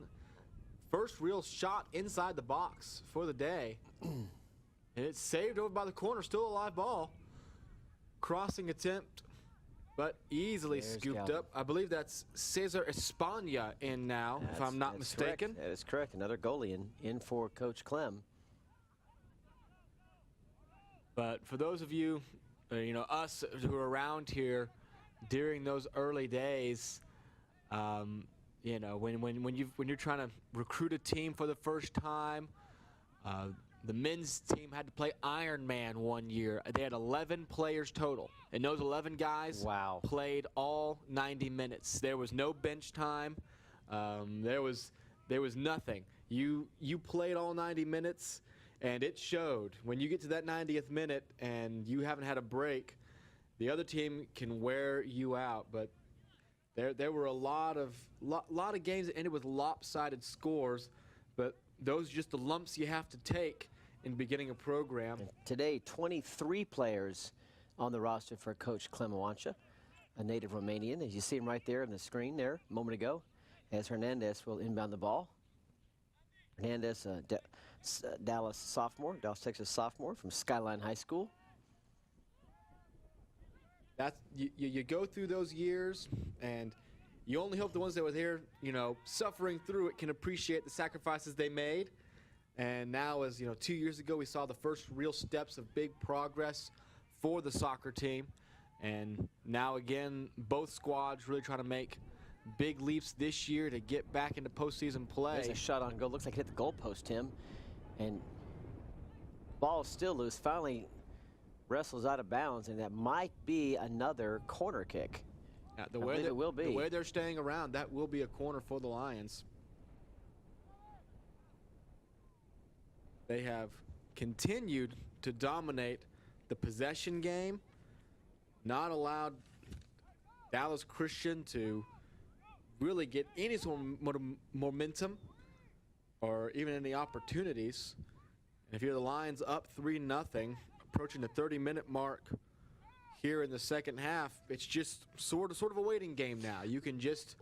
first real shot inside the box for the day. And it's saved over by the corner, still a live ball. Crossing attempt, but easily scooped up. I believe that's Cesar España in now, if I'm not mistaken. Correct. That is correct. Another goalie in for Coach Clem. But for those of you, us who are around here during those early days, when you're trying to recruit a team for the first time, the men's team had to play Iron Man one year. They had 11 players total, and those 11 guys played all 90 minutes. There was no bench time. There was nothing. You played all 90 minutes, and it showed. When you get to that 90th minute and you haven't had a break, the other team can wear you out. But there were a lot of games that ended with lopsided scores, but those are just the lumps you have to take in beginning a program. And today, 23 players on the roster for Coach Clem Awancha, a native Romanian, as you see him right there on the screen there a moment ago, as Hernandez will inbound the ball. Hernandez, Dallas Texas sophomore from Skyline High School. You go through those years, and you only hope the ones that were there, suffering through it, can appreciate the sacrifices they made. And now, as 2 years ago, we saw the first real steps of big progress for the soccer team. And now again, both squads really trying to make big leaps this year to get back into postseason play. There's a shot on goal. Looks like it hit the goalpost, Tim. And ball is still loose. Finally wrestles out of bounds, and that might be another corner kick. Yeah, I believe it will be. The way they're staying around, that will be a corner for the Lions. They have continued to dominate the possession game, not allowed Dallas Christian to really get any sort of momentum or even any opportunities. And if you're the Lions up 3-0, approaching the 30-minute mark here in the second half, it's just sort of a waiting game now. You can just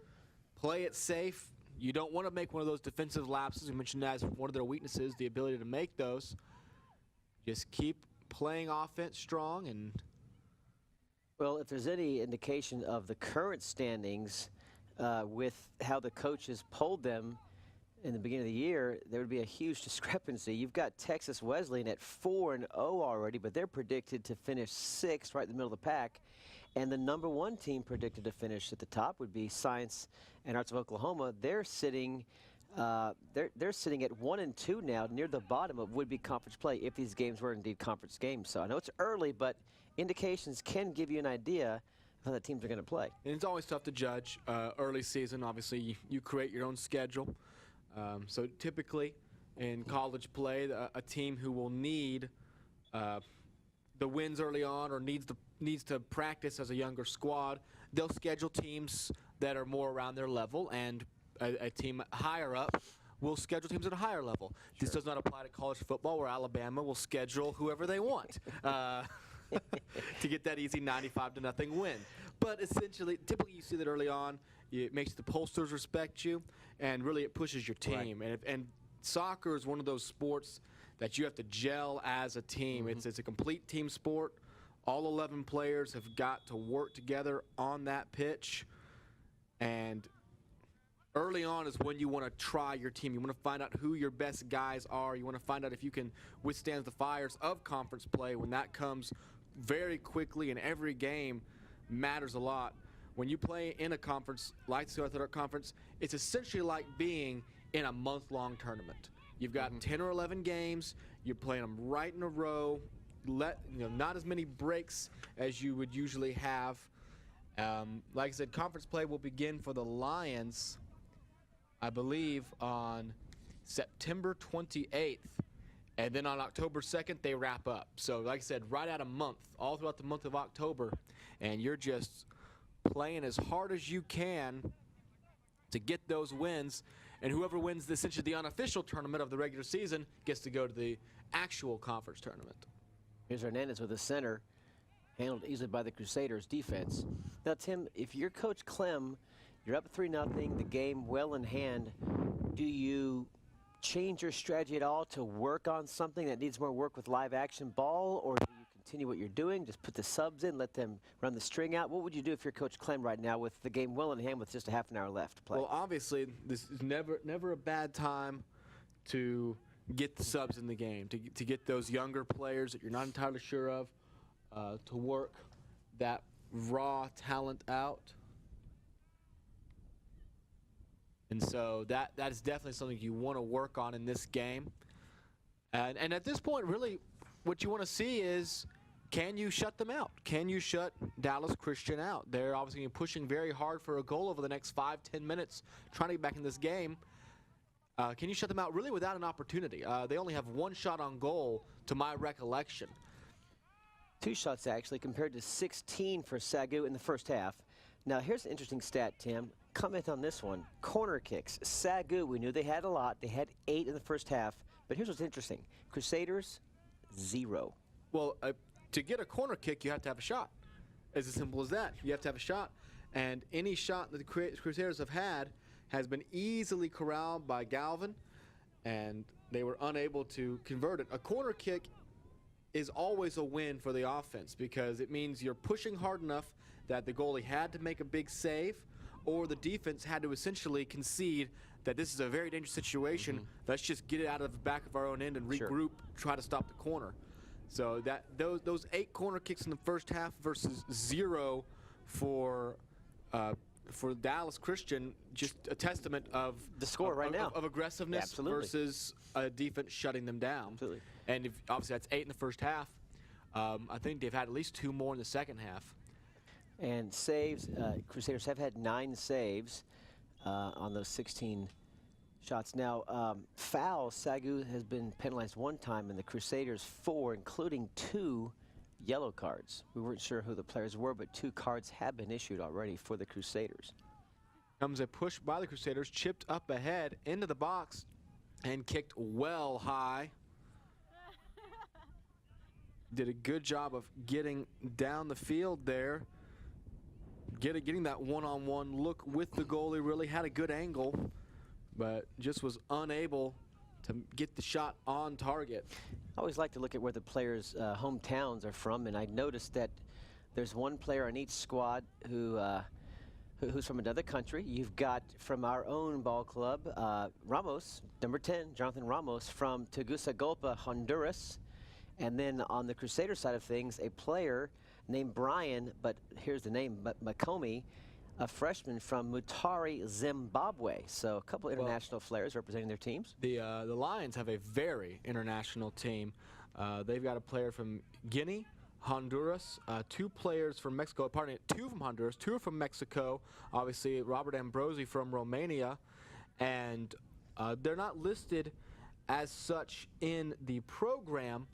play it safe. You don't want to make one of those defensive lapses. We mentioned that as one of their weaknesses, the ability to make those. Just keep playing offense strong. And well, if there's any indication of the current standings with how the coaches polled them in the beginning of the year, there would be a huge discrepancy. You've got Texas Wesleyan at 4-0 already, but they're predicted to finish 6th, right in the middle of the pack. And the #1 team predicted to finish at the top would be Science and Arts of Oklahoma. They're sitting they're sitting at 1-2 now, near the bottom of would-be conference play if these games were indeed conference games. So I know it's early, but indications can give you an idea of how the teams are going to play. And it's always tough to judge early season. Obviously, you create your own schedule. So typically in college play, a team who will need the wins early on or needs to practice as a younger squad, they'll schedule teams that are more around their level, and a team higher up will schedule teams at a higher level. Sure. This does not apply to college football, where Alabama will schedule whoever they want to get that easy 95-0 win. But essentially, typically you see that early on. It makes the pollsters respect you, and really it pushes your team. Right. And soccer is one of those sports that you have to gel as a team. Mm-hmm. It's a complete team sport. All 11 players have got to work together on that pitch. And early on is when you want to try your team. You want to find out who your best guys are. You want to find out if you can withstand the fires of conference play. When that comes very quickly, and every game matters a lot. When you play in a conference like the SAGU Athletic Conference, it's essentially like being in a month-long tournament. You've got 10 or 11 games. You're playing them right in a row not as many breaks as you would usually have. Like I said, conference play will begin for the Lions, I believe, on September 28th. And then on October 2nd, they wrap up. So, like I said, right at a month, all throughout the month of October. And you're just playing as hard as you can to get those wins. And whoever wins essentially the unofficial tournament of the regular season gets to go to the actual conference tournament. Here's Hernandez with the center, handled easily by the Crusaders defense. Now, Tim, if you're Coach Clem, you're up 3-0, the game well in hand. Do you change your strategy at all to work on something that needs more work with live action ball, or do you continue what you're doing, just put the subs in, let them run the string out? What would you do if you're Coach Clem right now with the game well in hand with just a half an hour left to play? Well, obviously, this is never a bad time to get the subs in the game, to get those younger players that you're not entirely sure of, to work that raw talent out. And so that is definitely something you want to work on in this game. And at this point, really, what you want to see is, can you shut them out? Can you shut Dallas Christian out? They're obviously pushing very hard for a goal over the next 5-10 minutes, trying to get back in this game. Can you shut them out really without an opportunity? They only have one shot on goal, to my recollection. 2 shots, actually, compared to 16 for SAGU in the first half. Now, here's an interesting stat, Tim. Comment on this one. Corner kicks. SAGU, we knew they had a lot. They had 8 in the first half. But here's what's interesting. Crusaders, 0. Well, to get a corner kick, you have to have a shot. It's as simple as that. You have to have a shot. And any shot that the Crusaders have had has been easily corralled by Galvin, and they were unable to convert it. A corner kick is always a win for the offense because it means you're pushing hard enough that the goalie had to make a big save, or the defense had to essentially concede that this is a very dangerous situation. Let's just get it out of the back of our own end and regroup, try to stop the corner. So that those 8 corner kicks in the first half versus 0 for Dallas Christian, just a testament of the score right now of aggressiveness versus a defense shutting them down. Absolutely. And obviously that's 8 in the first half. I think they've had at least 2 more in the second half. And saves, Crusaders have had 9 saves on those 16 shots. Now, fouls, SAGU has been penalized 1 time, and the Crusaders 4, including 2 yellow cards. We weren't sure who the players were, but 2 cards have been issued already for the Crusaders. Comes a push by the Crusaders, chipped up ahead into the box, and kicked well high. Did a good job of getting down the field there. Getting that one-on-one look with the goalie, really had a good angle, but just was unable to get the shot on target. I always like to look at where the players' hometowns are from, and I noticed that there's 1 player on each squad who's from another country. You've got from our own ball club, Ramos, number 10, Jonathan Ramos from Tegucigalpa, Honduras. And then on the Crusader side of things, a player named Brian, but here's the name, Makomi, a freshman from Mutare, Zimbabwe. So a couple international players representing their teams. The Lions have a very international team. They've got a player from Guinea, Honduras, 2 players from Mexico, 2 from Honduras, 2 from Mexico, obviously Robert Ambrosi from Romania, and they're not listed as such in the program,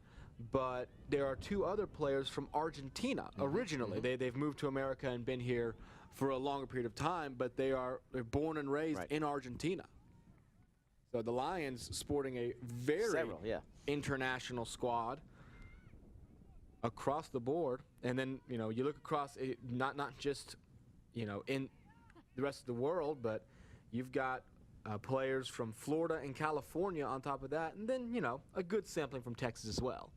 but there are 2 other players from Argentina originally. They've moved to America and been here for a longer period of time, but they're born and raised in Argentina. So the Lions sporting a very international squad across the board. And then, you look across, not just, in the rest of the world, but you've got players from Florida and California on top of that, and then, a good sampling from Texas as well.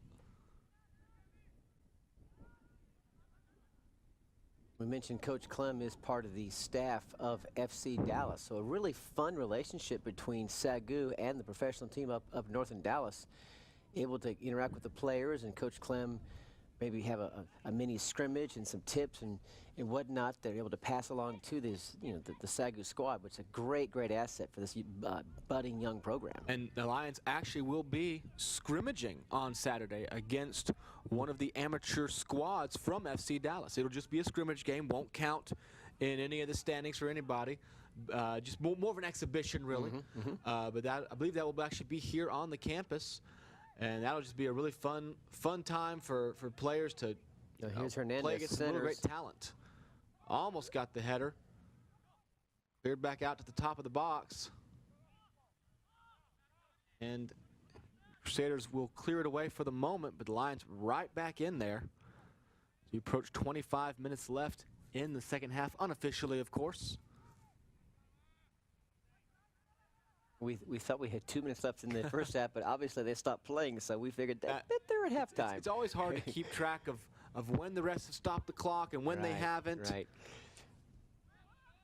We mentioned Coach Clem is part of the staff of FC Dallas, so a really fun relationship between SAGU and the professional team up north in Dallas, able to interact with the players, and Coach Clem maybe have a mini scrimmage and some tips and whatnot. They're able to pass along to this, the SAGU squad, which is a great asset for this budding young program. And the Lions actually will be scrimmaging on Saturday against one of the amateur squads from FC Dallas. It'll just be a scrimmage game, won't count in any of the standings for anybody. Just more of an exhibition, really. But I believe that will actually be here on the campus, and that'll just be a really fun time for players to here's Hernandez, play against some really great talent. Almost got the header. Cleared back out to the top of the box. And Crusaders will clear it away for the moment, but the Lions right back in there. We approach 25 minutes left in the second half, unofficially, of course. We thought we had 2 minutes left in the first half, but obviously they stopped playing, so we figured that they're at halftime. It's always hard to keep track of when the refs have stopped the clock and when they haven't. Right.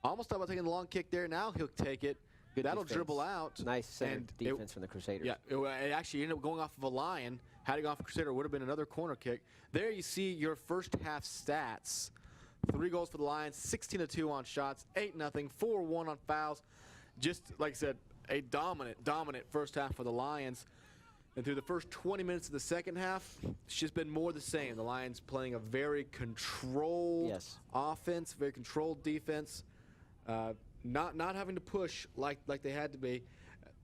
Almost thought about taking the long kick there. Now he'll take it. Good That'll defense. dribble out. Nice center defense from the Crusaders. Yeah, it actually ended up going off of a Lion. Had it gone off a Crusader, it would have been another corner kick. There you see your first half stats. 3 goals for the Lions, 16-2 on shots, 8-0, 4-1 on fouls. Just like I said, a dominant first half for the Lions. And through the first 20 minutes of the second half, it's just been more the same. The Lions playing a very controlled offense, very controlled defense, not having to push like they had to be.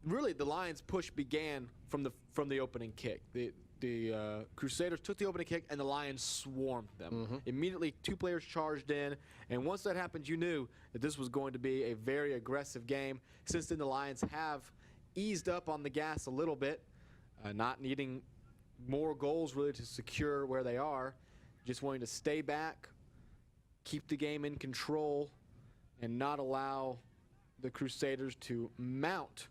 Really, the Lions' push began from the opening kick. The Crusaders took the opening kick, and the Lions swarmed them. Immediately, 2 players charged in, and once that happened, you knew that this was going to be a very aggressive game. Since then, the Lions have eased up on the gas a little bit, not needing more goals really to secure where they are, just wanting to stay back, keep the game in control, and not allow the Crusaders to mount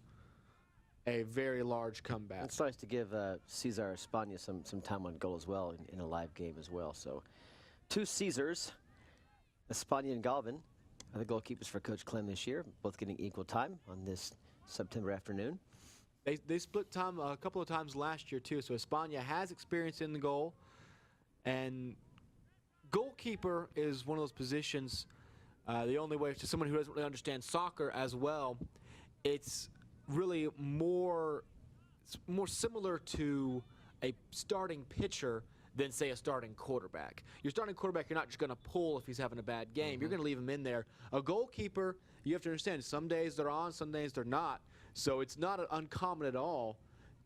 a very large comeback. It's nice to give Cesar España some time on goal as well in a live game as well. So 2 Cesars, España and Galvin, are the goalkeepers for Coach Clem this year, both getting equal time on this September afternoon. They split time a couple of times last year too, so España has experience in the goal. And goalkeeper is one of those positions, the only way to someone who doesn't really understand soccer as well, it's really more similar to a starting pitcher than, say, a starting quarterback. Your starting quarterback, you're not just going to pull if he's having a bad game. You're going to leave him in there. A goalkeeper, you have to understand, some days they're on, some days they're not. So it's not uncommon at all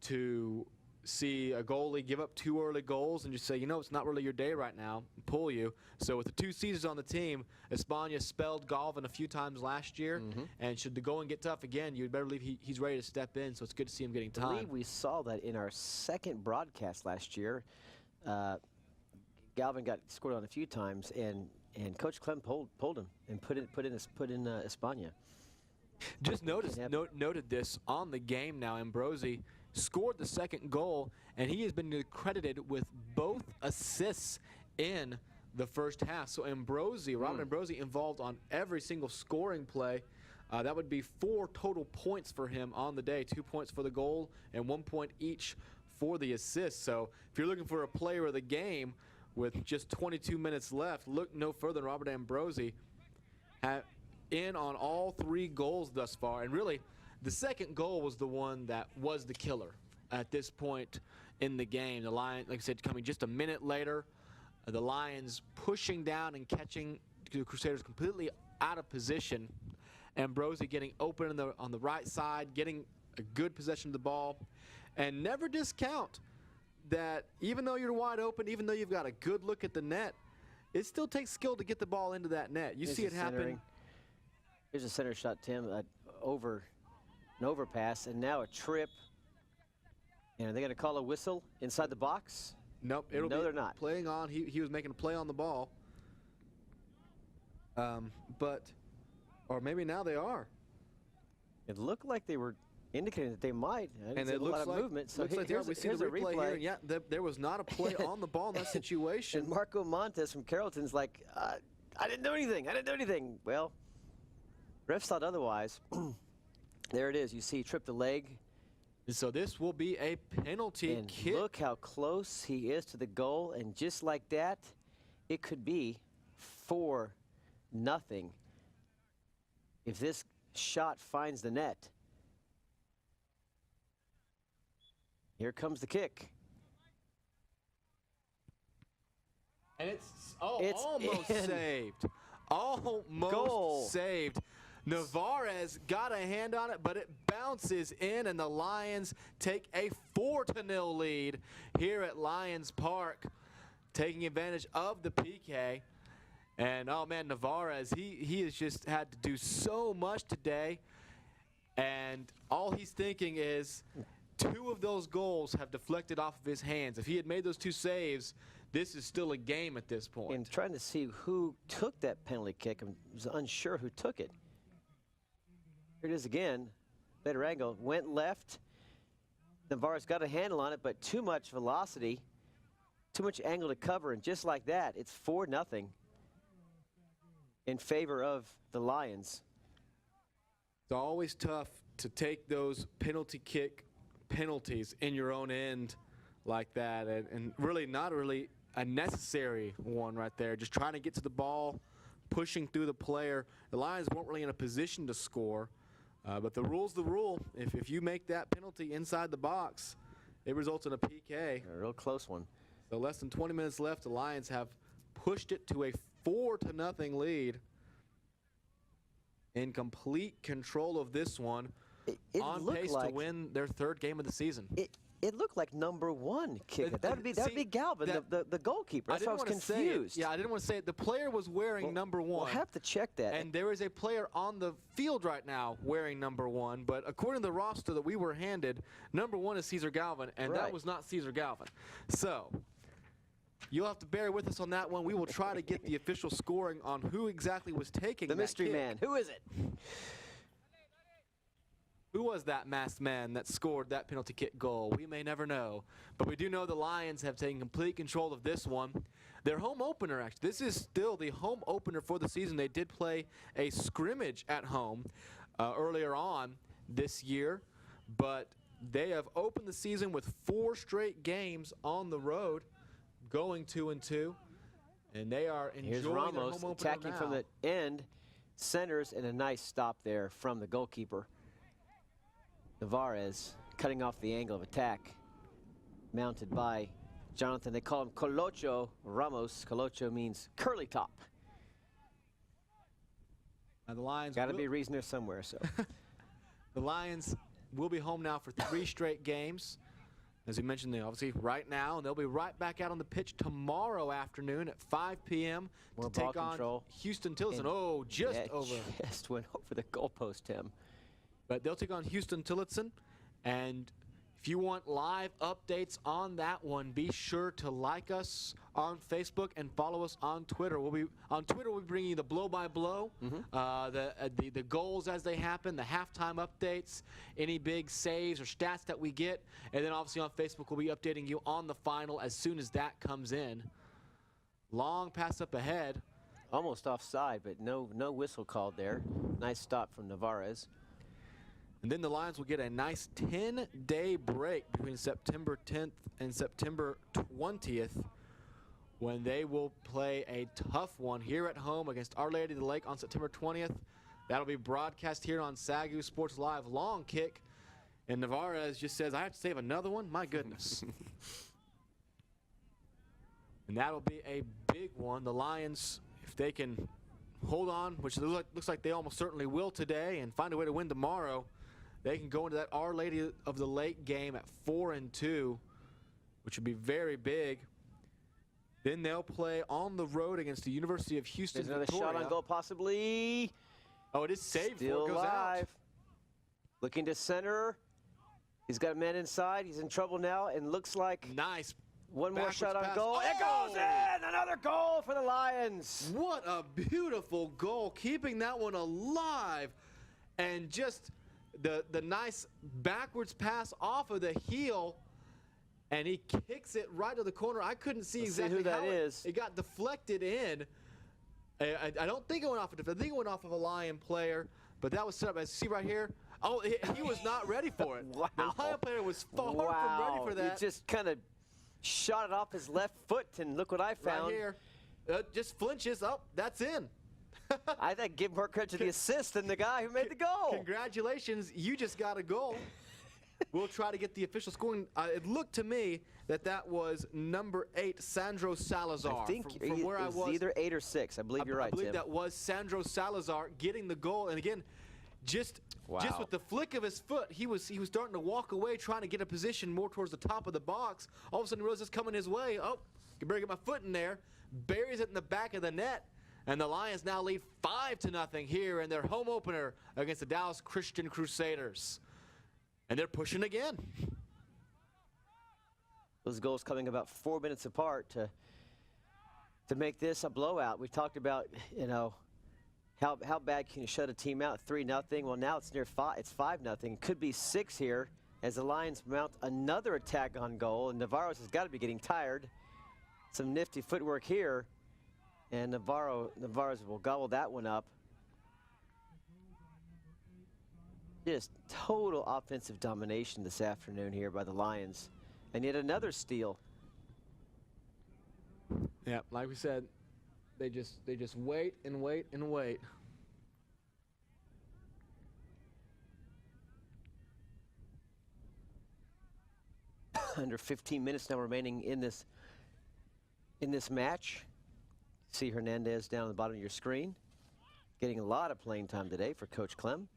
to see a goalie give up 2 early goals and just say, it's not really your day right now, and pull you. So with the 2 Cesars on the team, España spelled Galvin a few times last year, and should the going get tough again, you'd better believe he's ready to step in, so it's good to see him getting time. I believe we saw that in our second broadcast last year. Galvin got scored on a few times, and Coach Clem pulled him and put in España. Just noted this on the game now. Ambrosi scored the second goal, and he has been credited with both assists in the first half. So Ambrosi, Robin Ambrosi, involved on every single scoring play. That would be 4 total points for him on the day, 2 points for the goal and 1 point each for the assist. So if you're looking for a player of the game with just 22 minutes left, look no further than Robert Ambrosi, in on all 3 goals thus far. And really, the second goal was the one that was the killer at this point in the game. The Lions, like I said, coming just a minute later, the Lions pushing down and catching the Crusaders completely out of position. Ambrosi getting open on the right side, getting a good possession of the ball. And never discount that even though you're wide open, even though you've got a good look at the net, it still takes skill to get the ball into that net. You see it happen. Here's a center shot, Tim, an overpass, and now a trip. And are they going to call a whistle inside the box? Nope. No, they're not. Playing on. He was making a play on the ball. Or maybe now they are. It looked like they were indicating that they might. And it looks like movement. So looks like here's, we see here's the a replay replay. here. And yeah, there was not a play on the ball in that situation. And Marco Montes from Carrollton's like, I didn't do anything. I didn't do anything. Well, refs thought otherwise. There it is. You see, trip the leg, So this will be a penalty And kick. look how close he is to the goal, and just like that, it could be 4-0 if this shot finds the net. Here comes the kick. And it's almost in. saved. Almost Goal. saved. Navarez got a hand on it, but it bounces in, and the Lions take a 4-0 lead here at Lions Park, taking advantage of the PK. And, oh, man, Navarez, he has just had to do so much today, and all he's thinking is 2 of those goals have deflected off of his hands. If he had made those 2 saves, this is still a game at this point. And trying to see who took that penalty kick. I was unsure who took it. Here it is again. Better angle. Went left. Navarro's got a handle on it, but too much velocity, too much angle to cover, and just like that, it's 4-0 in favor of the Lions. It's always tough to take those penalty kick penalties in your own end like that, and really not really a necessary one right there. Just trying to get to the ball, pushing through the player. The Lions weren't really in a position to score, but the rule's the rule. If you make that penalty inside the box, it results in a PK. A real close one. So less than 20 minutes left. The Lions have pushed it to a 4-0 lead. In complete control of this one. It on looked pace like to win their 3rd game of the season. It looked like #1 kick. That would be Galvin, the goalkeeper. That's why I was confused. Yeah, I didn't want to say it. The player was wearing #1. We'll have to check that. And there is a player on the field right now wearing #1. But according to the roster that we were handed, #1 is Cesar Galvin, and that was not Cesar Galvin. So you'll have to bear with us on that one. We will try to get the official scoring on who exactly was taking the that mystery kick. man. Who is it? Who was that masked man that scored that penalty kick goal? We may never know. But we do know the Lions have taken complete control of this one. Their home opener, actually. This is still the home opener for the season. They did play a scrimmage at home earlier on this year. But they have opened the season with 4 straight games on the road, going 2-2. And they are enjoying Here's their Ramos home opener attacking now. from the end. Centers, and a nice stop there from the goalkeeper. Navarez cutting off the angle of attack, mounted by Jonathan. They call him Colocho Ramos. Colocho means curly top. Now the Lions Got to be a reason there somewhere. So the Lions will be home now for 3 straight games. As we mentioned, they obviously right now, and they'll be right back out on the pitch tomorrow afternoon at 5 p.m. More to ball take on control. Houston Tillotson. Oh, just over. Just went over the goalpost, Tim. But they'll take on Houston Tillotson. And if you want live updates on that one, be sure to like us on Facebook and follow us on Twitter. We'll be bringing you the blow-by-blow, the goals as they happen, the halftime updates, any big saves or stats that we get, and then obviously on Facebook we'll be updating you on the final as soon as that comes in. Long pass up ahead. Almost offside, but no whistle called there. Nice stop from Navarez. And then the Lions will get a nice 10-day break between September 10th and September 20th when they will play a tough one here at home against Our Lady of the Lake on September 20th. That'll be broadcast here on SAGU Sports Live. Long kick. And Navarez just says, I have to save another one? My goodness. And that'll be a big one. The Lions, if they can hold on, which looks like they almost certainly will today, and find a way to win tomorrow, they can go into that Our Lady of the Lake game at 4-2, which would be very big. Then they'll play on the road against the University of Houston. There's another Victoria. shot on goal, possibly. Oh, it is saved Still before it goes alive. out. Looking to center. He's got a man inside. He's in trouble now, and looks like nice. One more Backwards shot on pass. goal. Oh! It goes in! Another goal for the Lions. What a beautiful goal, keeping that one alive. And just the nice backwards pass off of the heel, and he kicks it right to the corner. I couldn't see exactly who that how is. It got deflected in. I don't think it went off of I think it went off of a Lion player, but that was set up. As you see right here, Oh, he was not ready for it. Wow. The Lion player was far from ready for that. He just kind of shot it off his left foot, and look what I found. Right here. Just flinches. Oh, that's in. I think give more credit to the assist than the guy who made the goal. Congratulations, you just got a goal. We'll try to get the official scoring. It looked to me that was number 8, Sandro Salazar. I think from where I was, either 8 or 6. I believe you're right, I believe Tim. that was Sandro Salazar getting the goal. And again, just with the flick of his foot, he was starting to walk away, trying to get a position more towards the top of the box. All of a sudden, he realizes it's coming his way. Oh, I better get my foot in there. Buries it in the back of the net. And the Lions now lead 5-0 here in their home opener against the Dallas Christian Crusaders. And they're pushing again. Those goals coming about 4 minutes apart to make this a blowout. We talked about, you know, how bad can you shut a team out? 3-0. Well, now it's near 5. It's 5-0. Could be 6 here as the Lions mount another attack on goal. And Navarro's has got to be getting tired. Some nifty footwork here. And Navarro's will gobble that one up. Just total offensive domination this afternoon here by the Lions. And yet another steal. Yeah, like we said, they just wait and wait and wait. Under 15 minutes now remaining in this match. See Hernandez down at the bottom of your screen. Getting a lot of playing time today for Coach Clem.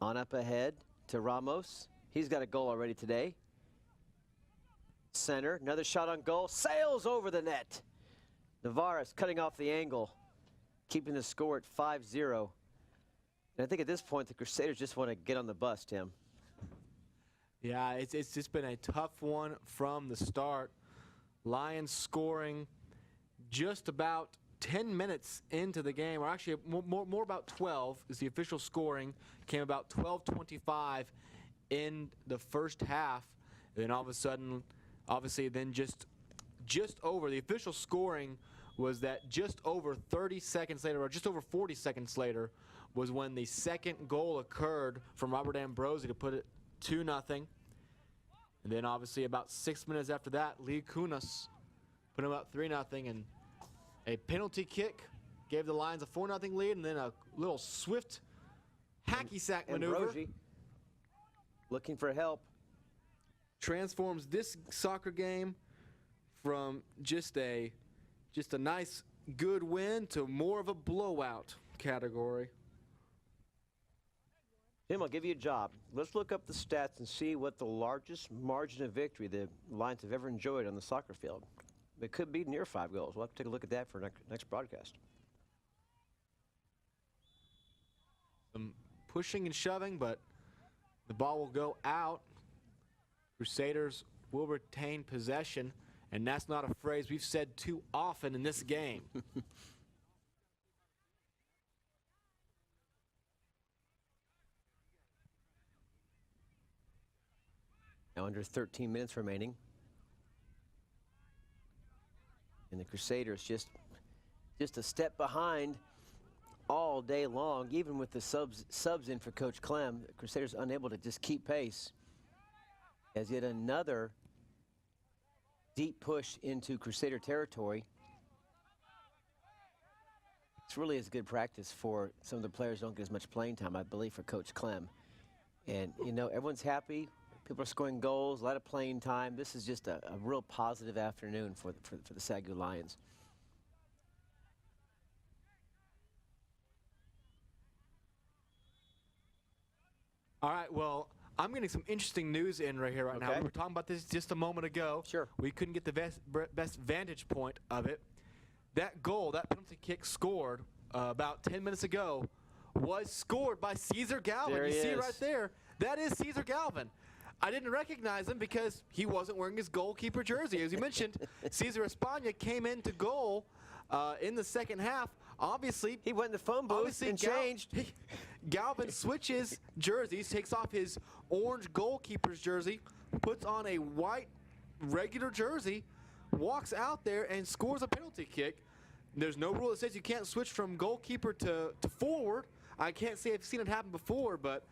On up ahead to Ramos. He's got a goal already today. Center, another shot on goal. Sails over the net. Navarro's cutting off the angle, keeping the score at 5-0. And I think at this point, the Crusaders just want to get on the bus, Tim. Yeah, it's just been a tough one from the start. Lions scoring just about 10 minutes into the game, or actually more about 12 is the official scoring. Came about 12:25 in the first half. And then all of a sudden, obviously then just over, the official scoring was that just over 30 seconds later, or just over 40 seconds later, was when the second goal occurred from Robert Ambrosi to put it 2-0. And then obviously about 6 minutes after that, Lee Kunas put him up 3-0, and a penalty kick gave the Lions a 4-0 lead, and then a little swift hacky sack maneuver. Ambrosi looking for help. Transforms this soccer game from just a nice good win to more of a blowout category. Tim, I'll give you a job. Let's look up the stats and see what the largest margin of victory the Lions have ever enjoyed on the soccer field. It could be near 5 goals. We'll have to take a look at that for next broadcast. Some pushing and shoving, but the ball will go out. Crusaders will retain possession, and that's not a phrase we've said too often in this game. Now under 13 minutes remaining. And the Crusaders just a step behind all day long, even with the subs in for Coach Clem. The Crusaders unable to just keep pace as yet another deep push into Crusader territory. This really is good practice for some of the players who don't get as much playing time, I believe, for Coach Clem. And, you know, everyone's happy. People are scoring goals, a lot of playing time. This is just a real positive afternoon for the SAGU Lions. All right, well, I'm getting some interesting news in right here now. We were talking about this just a moment ago. Sure. We couldn't get the best vantage point of it. That goal, that penalty kick scored about 10 minutes ago, was scored by Caesar Galvin. There he see is. it right there. That is Caesar Galvin. I didn't recognize him because he wasn't wearing his goalkeeper jersey. As you mentioned, Cesar Espana came into goal in the second half. Obviously, he went in the phone booth and changed. Galvin switches jerseys, takes off his orange goalkeeper's jersey, puts on a white regular jersey, walks out there and scores a penalty kick. There's no rule that says you can't switch from goalkeeper to forward. I can't say I've seen it happen before, but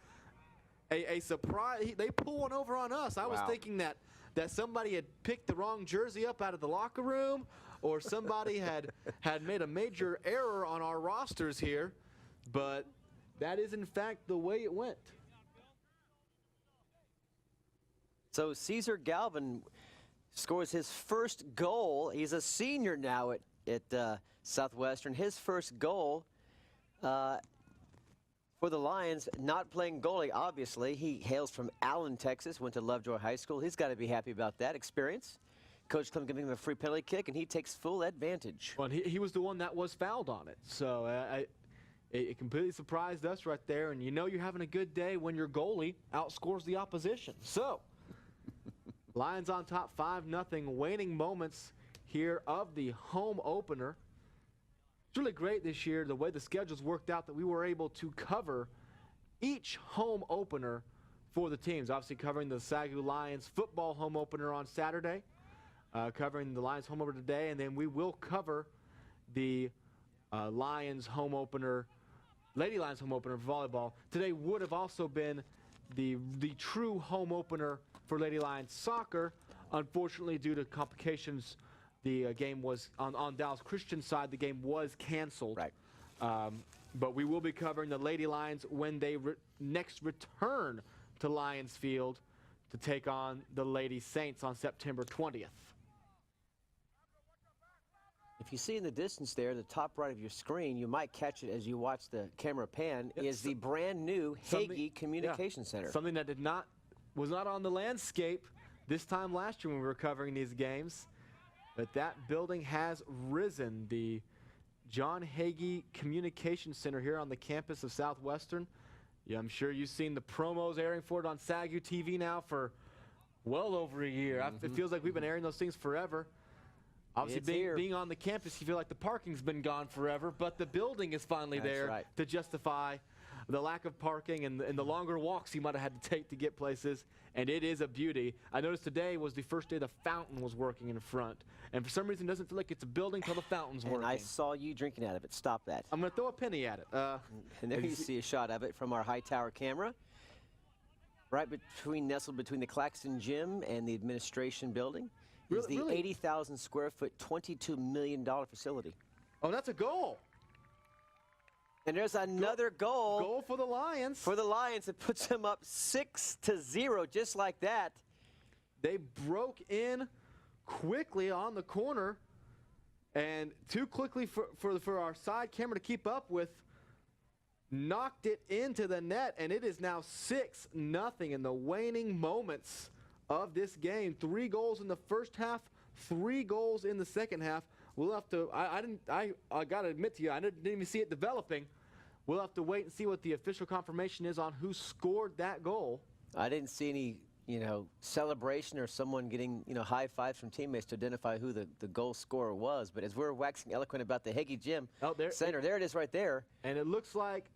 a surprise. They pull one over on us. I was thinking that somebody had picked the wrong jersey up out of the locker room, or somebody had made a major error on our rosters here, but that is in fact the way it went. So Caesar Galvin scores his first goal. He's a senior now at Southwestern. His first goal for the Lions, not playing goalie, obviously. He hails from Allen, Texas, went to Lovejoy High School. He's got to be happy about that experience. Coach Clem giving him a free penalty kick, and he takes full advantage. Well, he was the one that was fouled on it. So it completely surprised us right there. And you know you're having a good day when your goalie outscores the opposition. So Lions on top 5-0, waning moments here of the home opener. It's really great this year, the way the schedules worked out, that we were able to cover each home opener for the teams. Obviously covering the SAGU Lions football home opener on Saturday, covering the Lions home opener today, and then we will cover the Lions home opener, Lady Lions home opener for volleyball. Today would have also been the true home opener for Lady Lions soccer. Unfortunately, due to complications, the game was on Dallas Christian side. The game was canceled. Right. But we will be covering the Lady Lions when they next return to Lions Field to take on the Lady Saints on September 20th. If you see in the distance there, the top right of your screen, you might catch it as you watch the camera pan, is the brand new Hagee Communication Center. Something that was not on the landscape this time last year when we were covering these games. But that building has risen. The John Hagee Communication Center here on the campus of Southwestern. Yeah, I'm sure you've seen the promos airing for it on SAGU TV now for well over a year. It feels like we've been airing those things forever. Obviously, being on the campus, you feel like the parking's been gone forever, but the building is finally there to justify the lack of parking and the longer walks you might have had to take to get places, and it is a beauty. I noticed today was the first day the fountain was working in front, and for some reason it doesn't feel like it's a building until the fountain's working. And I saw you drinking out of it. Stop that. I'm going to throw a penny at it. And there you see a shot of it from our high tower camera. Right nestled between the Claxton Gym and the administration building is the 80,000 square foot, $22 million facility. Oh, that's a goal. And there's another goal. Goal for the Lions. For the Lions. It puts them up 6-0, just like that. They broke in quickly on the corner, and too quickly for our side camera to keep up with, knocked it into the net, and it is now 6-0 in the waning moments of this game. 3 goals in the first half, 3 goals in the second half. We'll have to, I got to admit to you, I didn't even see it developing. We'll have to wait and see what the official confirmation is on who scored that goal. I didn't see any, celebration or someone getting, high fives from teammates to identify who the goal scorer was. But as we're waxing eloquent about the Hagee Gym Center, there it is right there. And it looks like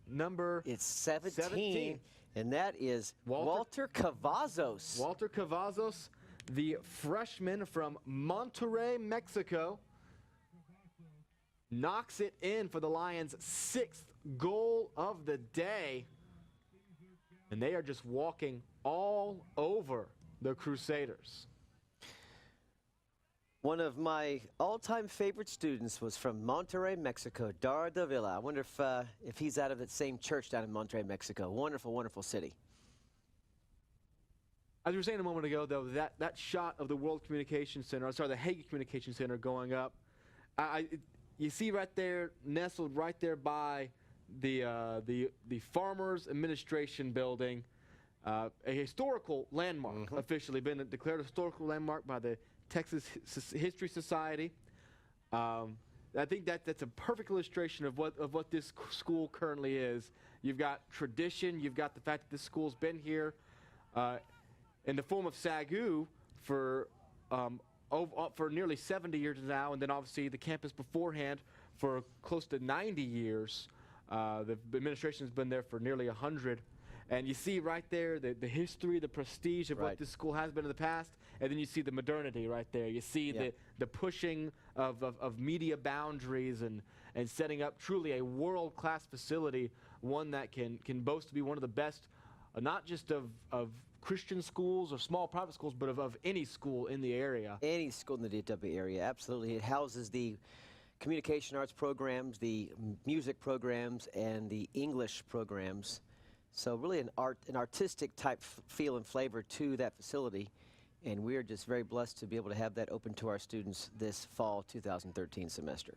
it's 17. And that is Walter Cavazos. Walter Cavazos, the freshman from Monterrey, Mexico, knocks it in for the Lions' 6th goal of the day. And they are just walking all over the Crusaders. One of my all-time favorite students was from Monterrey, Mexico, Dar Davila. I wonder if he's out of that same church down in Monterrey, Mexico. Wonderful, wonderful city. As we were saying a moment ago, though, that shot of the World Communication Center, the Hagee Communication Center going up, you see right there, nestled right there by the Farmers Administration Building, a historical landmark, officially been declared a historical landmark by the Texas History Society. I think that's a perfect illustration of what this school currently is. You've got tradition, you've got the fact that this school's been here in the form of SAGU for nearly 70 years now, and then obviously the campus beforehand for close to 90 years. The administration's been there for nearly 100. And you see right there the history, the prestige of what this school has been in the past, and then you see the modernity right there. You see the pushing of media boundaries and setting up truly a world-class facility, one that can boast to be one of the best not just of Christian schools or small private schools, but of any school in the area. Any school in the DFW area, absolutely. It houses the communication arts programs, the music programs, and the English programs. So really an artistic type feel and flavor to that facility. And we are just very blessed to be able to have that open to our students this fall 2013 semester.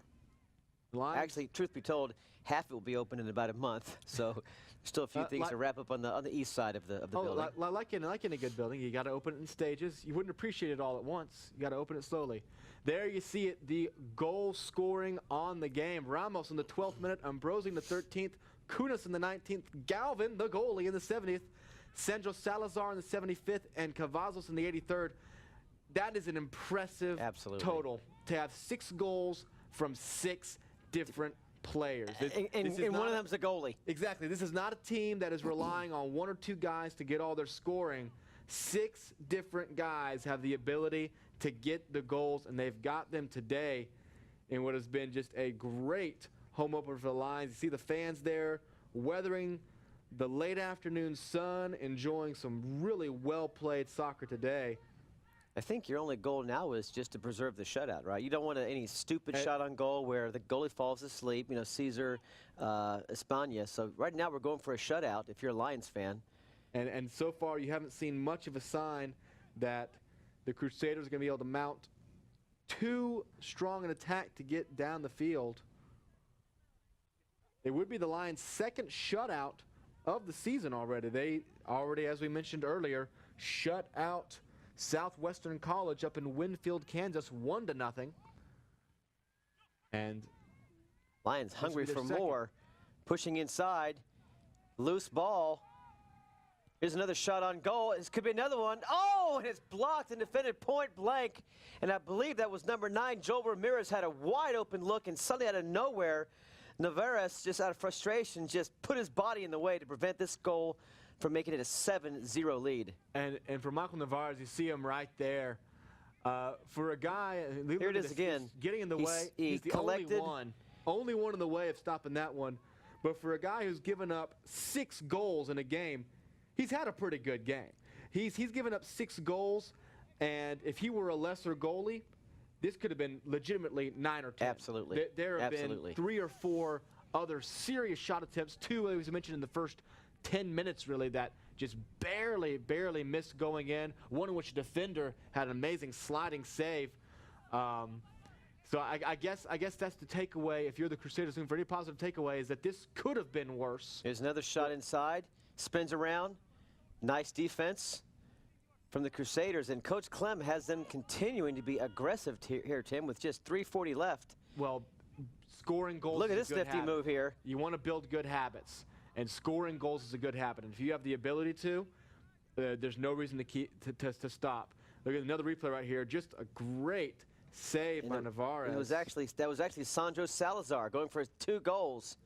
Lions? Actually, truth be told, half it will be open in about a month. So still a few things to wrap up on the east side of the building. Like in a good building, you got to open it in stages. You wouldn't appreciate it all at once. You got to open it slowly. There you see it, the goal scoring on the game. Ramos in the 12th minute, Ambrosio in the 13th, Kunis in the 19th, Galvin, the goalie, in the 70th, Sandro Salazar in the 75th, and Cavazos in the 83rd. That is an impressive total to have 6 goals from 6 different players. And one of them's a goalie. Exactly. This is not a team that is relying on 1 or 2 guys to get all their scoring. 6 different guys have the ability to get the goals, and they've got them today in what has been just a great home opener for the Lions. You see the fans there weathering the late afternoon sun, enjoying some really well-played soccer today. I think your only goal now is just to preserve the shutout, right? You don't want any stupid shot on goal where the goalie falls asleep, you know, Cesar España. So right now we're going for a shutout if you're a Lions fan. And so far you haven't seen much of a sign that the Crusaders are going to be able to mount too strong an attack to get down the field. It would be the Lions' second shutout of the season already. They already, as we mentioned earlier, shut out Southwestern College up in Winfield, Kansas, 1-0. And Lions hungry for more, pushing inside, loose ball. Here's another shot on goal. This could be another one. Oh, and it's blocked and defended point blank. And I believe that was number 9, Joel Ramirez, had a wide open look, and suddenly out of nowhere, Navarez, just out of frustration, just put his body in the way to prevent this goal from making it a 7-0 lead. And for Michael Navarez, you see him right there. For a guy, here it is again, getting in the way. He's the only one in the way of stopping that one. But for a guy who's given up 6 goals in a game, he's had a pretty good game. He's given up 6 goals, and if he were a lesser goalie, this could have been legitimately 9 or 10. Absolutely. There have been 3 or 4 other serious shot attempts, 2 as mentioned in the first 10 minutes really, that just barely missed going in. One in which a defender had an amazing sliding save. So I guess that's the takeaway. If you're the Crusaders looking for any positive takeaway, is that this could have been worse. Here's another shot inside, spins around, nice defense from the Crusaders, and Coach Clem has them continuing to be aggressive here, Tim, with just 3:40 left. Well, scoring goals. Look at this nifty move here. You want to build good habits, and scoring goals is a good habit. And if you have the ability to, there's no reason to stop. Look at another replay right here. Just a great save by Navarez. That was actually Sandro Salazar going for 2 goals.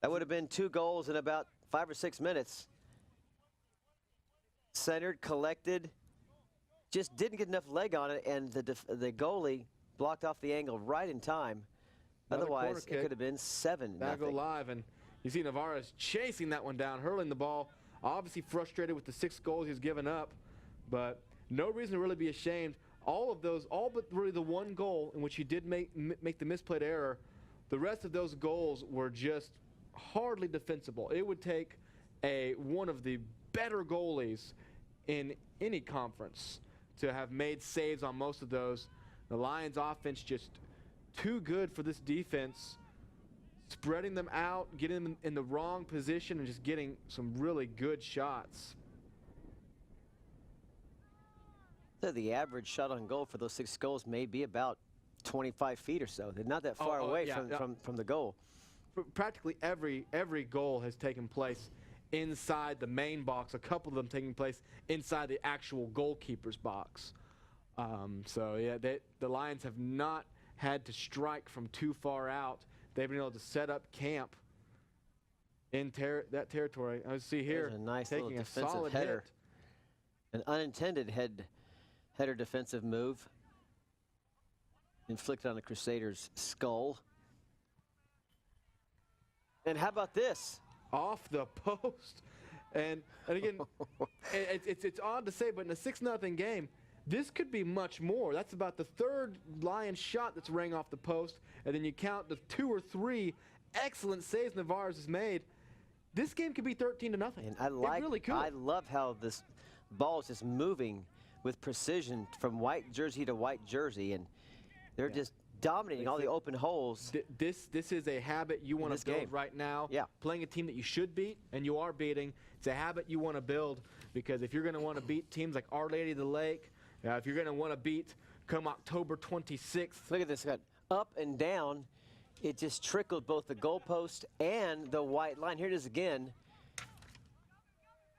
That would have been 2 goals in about 5 or 6 minutes. Centered, collected, just didn't get enough leg on it, and the goalie blocked off the angle right in time. Otherwise, it could have been 7-0. That'll go live, and you see Navarez chasing that one down, hurling the ball. Obviously frustrated with the 6 goals he's given up, but no reason to really be ashamed. All but really the 1 goal in which he did make the misplayed error, the rest of those goals were just hardly defensible. It would take one of the better goalies in any conference to have made saves on most of those. The Lions offense just too good for this defense, spreading them out, getting them in the wrong position, and just getting some really good shots. So the average shot on goal for those 6 goals may be about 25 feet or so. They're not that far away from the goal. Practically every goal has taken place inside the main box, a couple of them taking place inside the actual goalkeeper's box. So yeah, the Lions have not had to strike from too far out. They've been able to set up camp in that territory. I see here, a nice taking a solid header. hit. An unintended header defensive move inflicted on the Crusaders' skull. And how about this? Off the post. And again, it's odd to say, but in a 6-0 game, this could be much more. That's about the third Lions shot that's rang off the post, and then you count the 2 or 3 excellent saves Navarez has made. This game could be 13-0. And I love how this ball is just moving with precision from white jersey to white jersey, and they're just dominating all the open holes. This is a habit you want to build right now. Yeah. Playing a team that you should beat and you are beating, it's a habit you want to build, because if you're going to want to beat teams like Our Lady of the Lake, if you're going to want to beat come October 26th. Look at this, got up and down. It just trickled both the goalpost and the white line. Here it is again.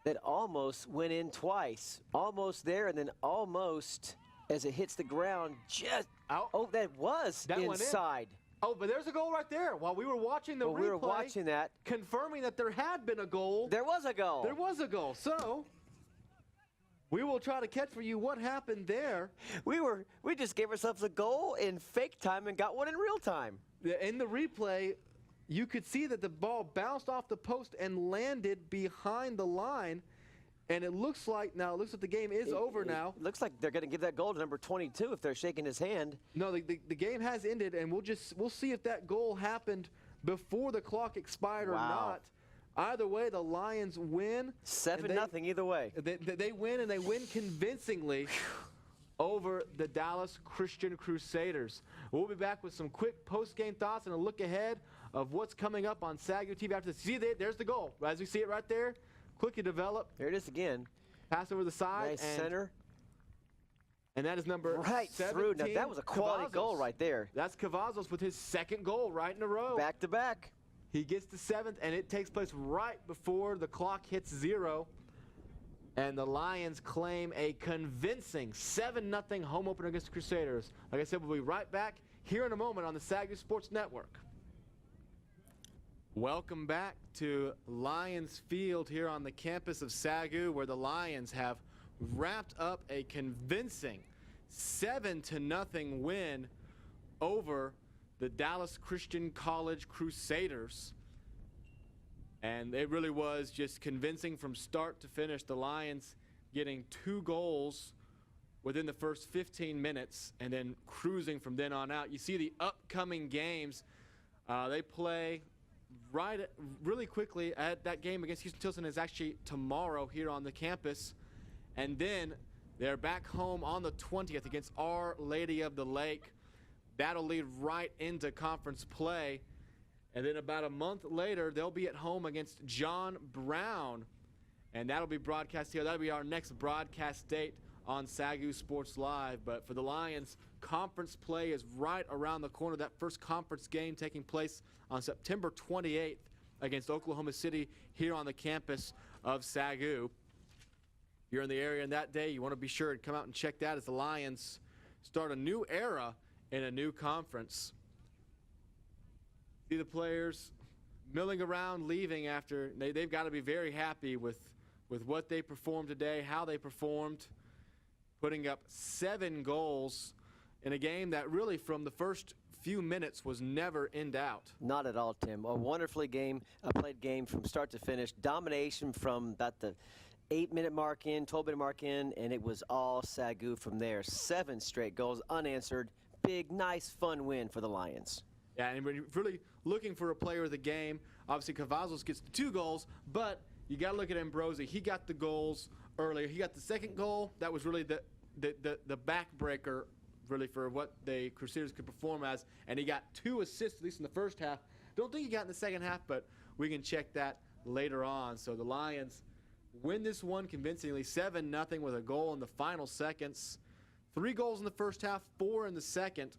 That almost went in twice. Almost there, and then almost as it hits the ground, just out. Oh, that was inside. Oh, but there's a goal right there. While we were watching the replay, we were watching that, confirming that there had been a goal. There was a goal. There was a goal. So we will try to catch for you what happened there. We just gave ourselves a goal in fake time and got one in real time. In the replay, you could see that the ball bounced off the post and landed behind the line. And it looks like the game is over now. It looks like they're going to give that goal to number 22 if they're shaking his hand. No, the game has ended, and we'll see if that goal happened before the clock expired or not. Either way, the Lions win. 7-0 either way. They win, and they win convincingly over the Dallas Christian Crusaders. We'll be back with some quick post-game thoughts and a look ahead of what's coming up on SAGU TV after this. See, there's the goal. As we see it right there. Quickly develop. There it is again. Pass over the side. Nice center. And that is number right 17. Through. Now, that was a quality goal right there. That's Cavazos with his second goal right in a row. Back to back. He gets the 7th, and it takes place right before the clock hits 0. And the Lions claim a convincing 7-0 home opener against the Crusaders. Like I said, we'll be right back here in a moment on the SAGU Sports Network. Welcome back to Lions Field here on the campus of SAGU, where the Lions have wrapped up a convincing 7-0 win over the Dallas Christian College Crusaders. And it really was just convincing from start to finish. The Lions getting 2 goals within the first 15 minutes and then cruising from then on out. You see the upcoming games. They play really quickly. That game against Houston Tilson is actually tomorrow here on the campus. And then they're back home on the 20th against Our Lady of the Lake. That'll lead right into conference play. And then about a month later, they'll be at home against John Brown. And that'll be broadcast here. That'll be our next broadcast date on SAGU Sports Live. But for the Lions, conference play is right around the corner. That first conference game taking place on September 28th against Oklahoma City here on the campus of SAGU. If you're in the area on that day, you want to be sure to come out and check that as the Lions start a new era in a new conference. See the players milling around, leaving after. They've got to be very happy with what they performed today, how they performed, putting up 7 goals in a game that really from the first few minutes was never in doubt. Not at all, Tim. A wonderfully played game from start to finish. Domination from about the 8-minute mark in, 12-minute mark in, and it was all SAGU from there. 7 straight goals unanswered. Big, nice, fun win for the Lions. Yeah, and when you're really looking for a player of the game, obviously Cavazos gets the 2 goals, but you got to look at Ambrosi. He got the goals earlier. He got the second goal. That was really the backbreaker, really, for what the Crusaders could perform as, and he got 2 assists, at least in the first half. Don't think he got in the second half, but we can check that later on. So the Lions win this one convincingly, 7-0 with a goal in the final seconds. 3 goals in the first half, 4 in the second.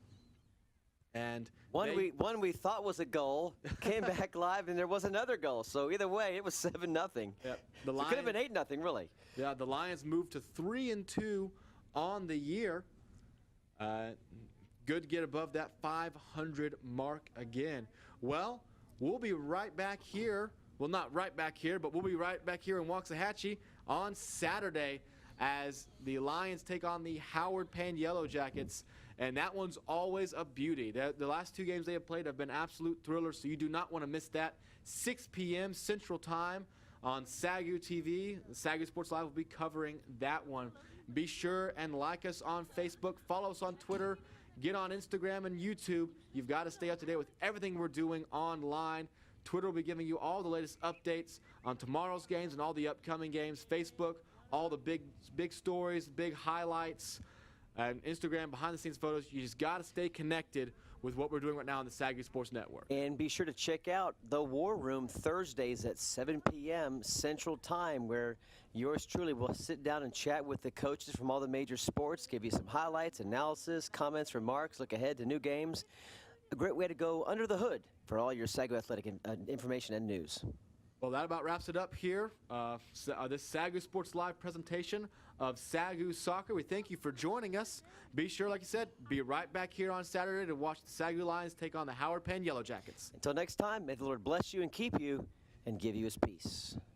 And one we thought was a goal came back live, and there was another goal. So either way, it was 7-0. Yeah, so it could have been 8-0, really. Yeah, the Lions moved to 3-2 on the year. Good to get above that 500 mark again. Well, we'll be right back here. Well, not right back here, but we'll be right back here in Waxahachie on Saturday as the Lions take on the Howard Payne Yellow Jackets. And that one's always a beauty. The last 2 games they have played have been absolute thrillers, so you do not want to miss that. 6 p.m. Central Time on SAGU TV. SAGU Sports Live will be covering that one. Be sure and like us on Facebook, follow us on Twitter, get on Instagram and YouTube. You've got to stay up to date with everything we're doing online. Twitter will be giving you all the latest updates on tomorrow's games and all the upcoming games. Facebook, all the big stories, big highlights, and Instagram, behind-the-scenes photos. You just got to stay connected with what we're doing right now on the SAGU Sports Network. And be sure to check out the War Room Thursdays at 7 p.m. Central Time, where yours truly will sit down and chat with the coaches from all the major sports, give you some highlights, analysis, comments, remarks, look ahead to new games. A great way to go under the hood for all your SAGU athletic information and news. Well, that about wraps it up here. This SAGU Sports Live presentation of SAGU Soccer. We thank you for joining us. Be sure, like you said, be right back here on Saturday to watch the SAGU Lions take on the Howard Penn Yellow Jackets. Until next time, may the Lord bless you and keep you and give you his peace.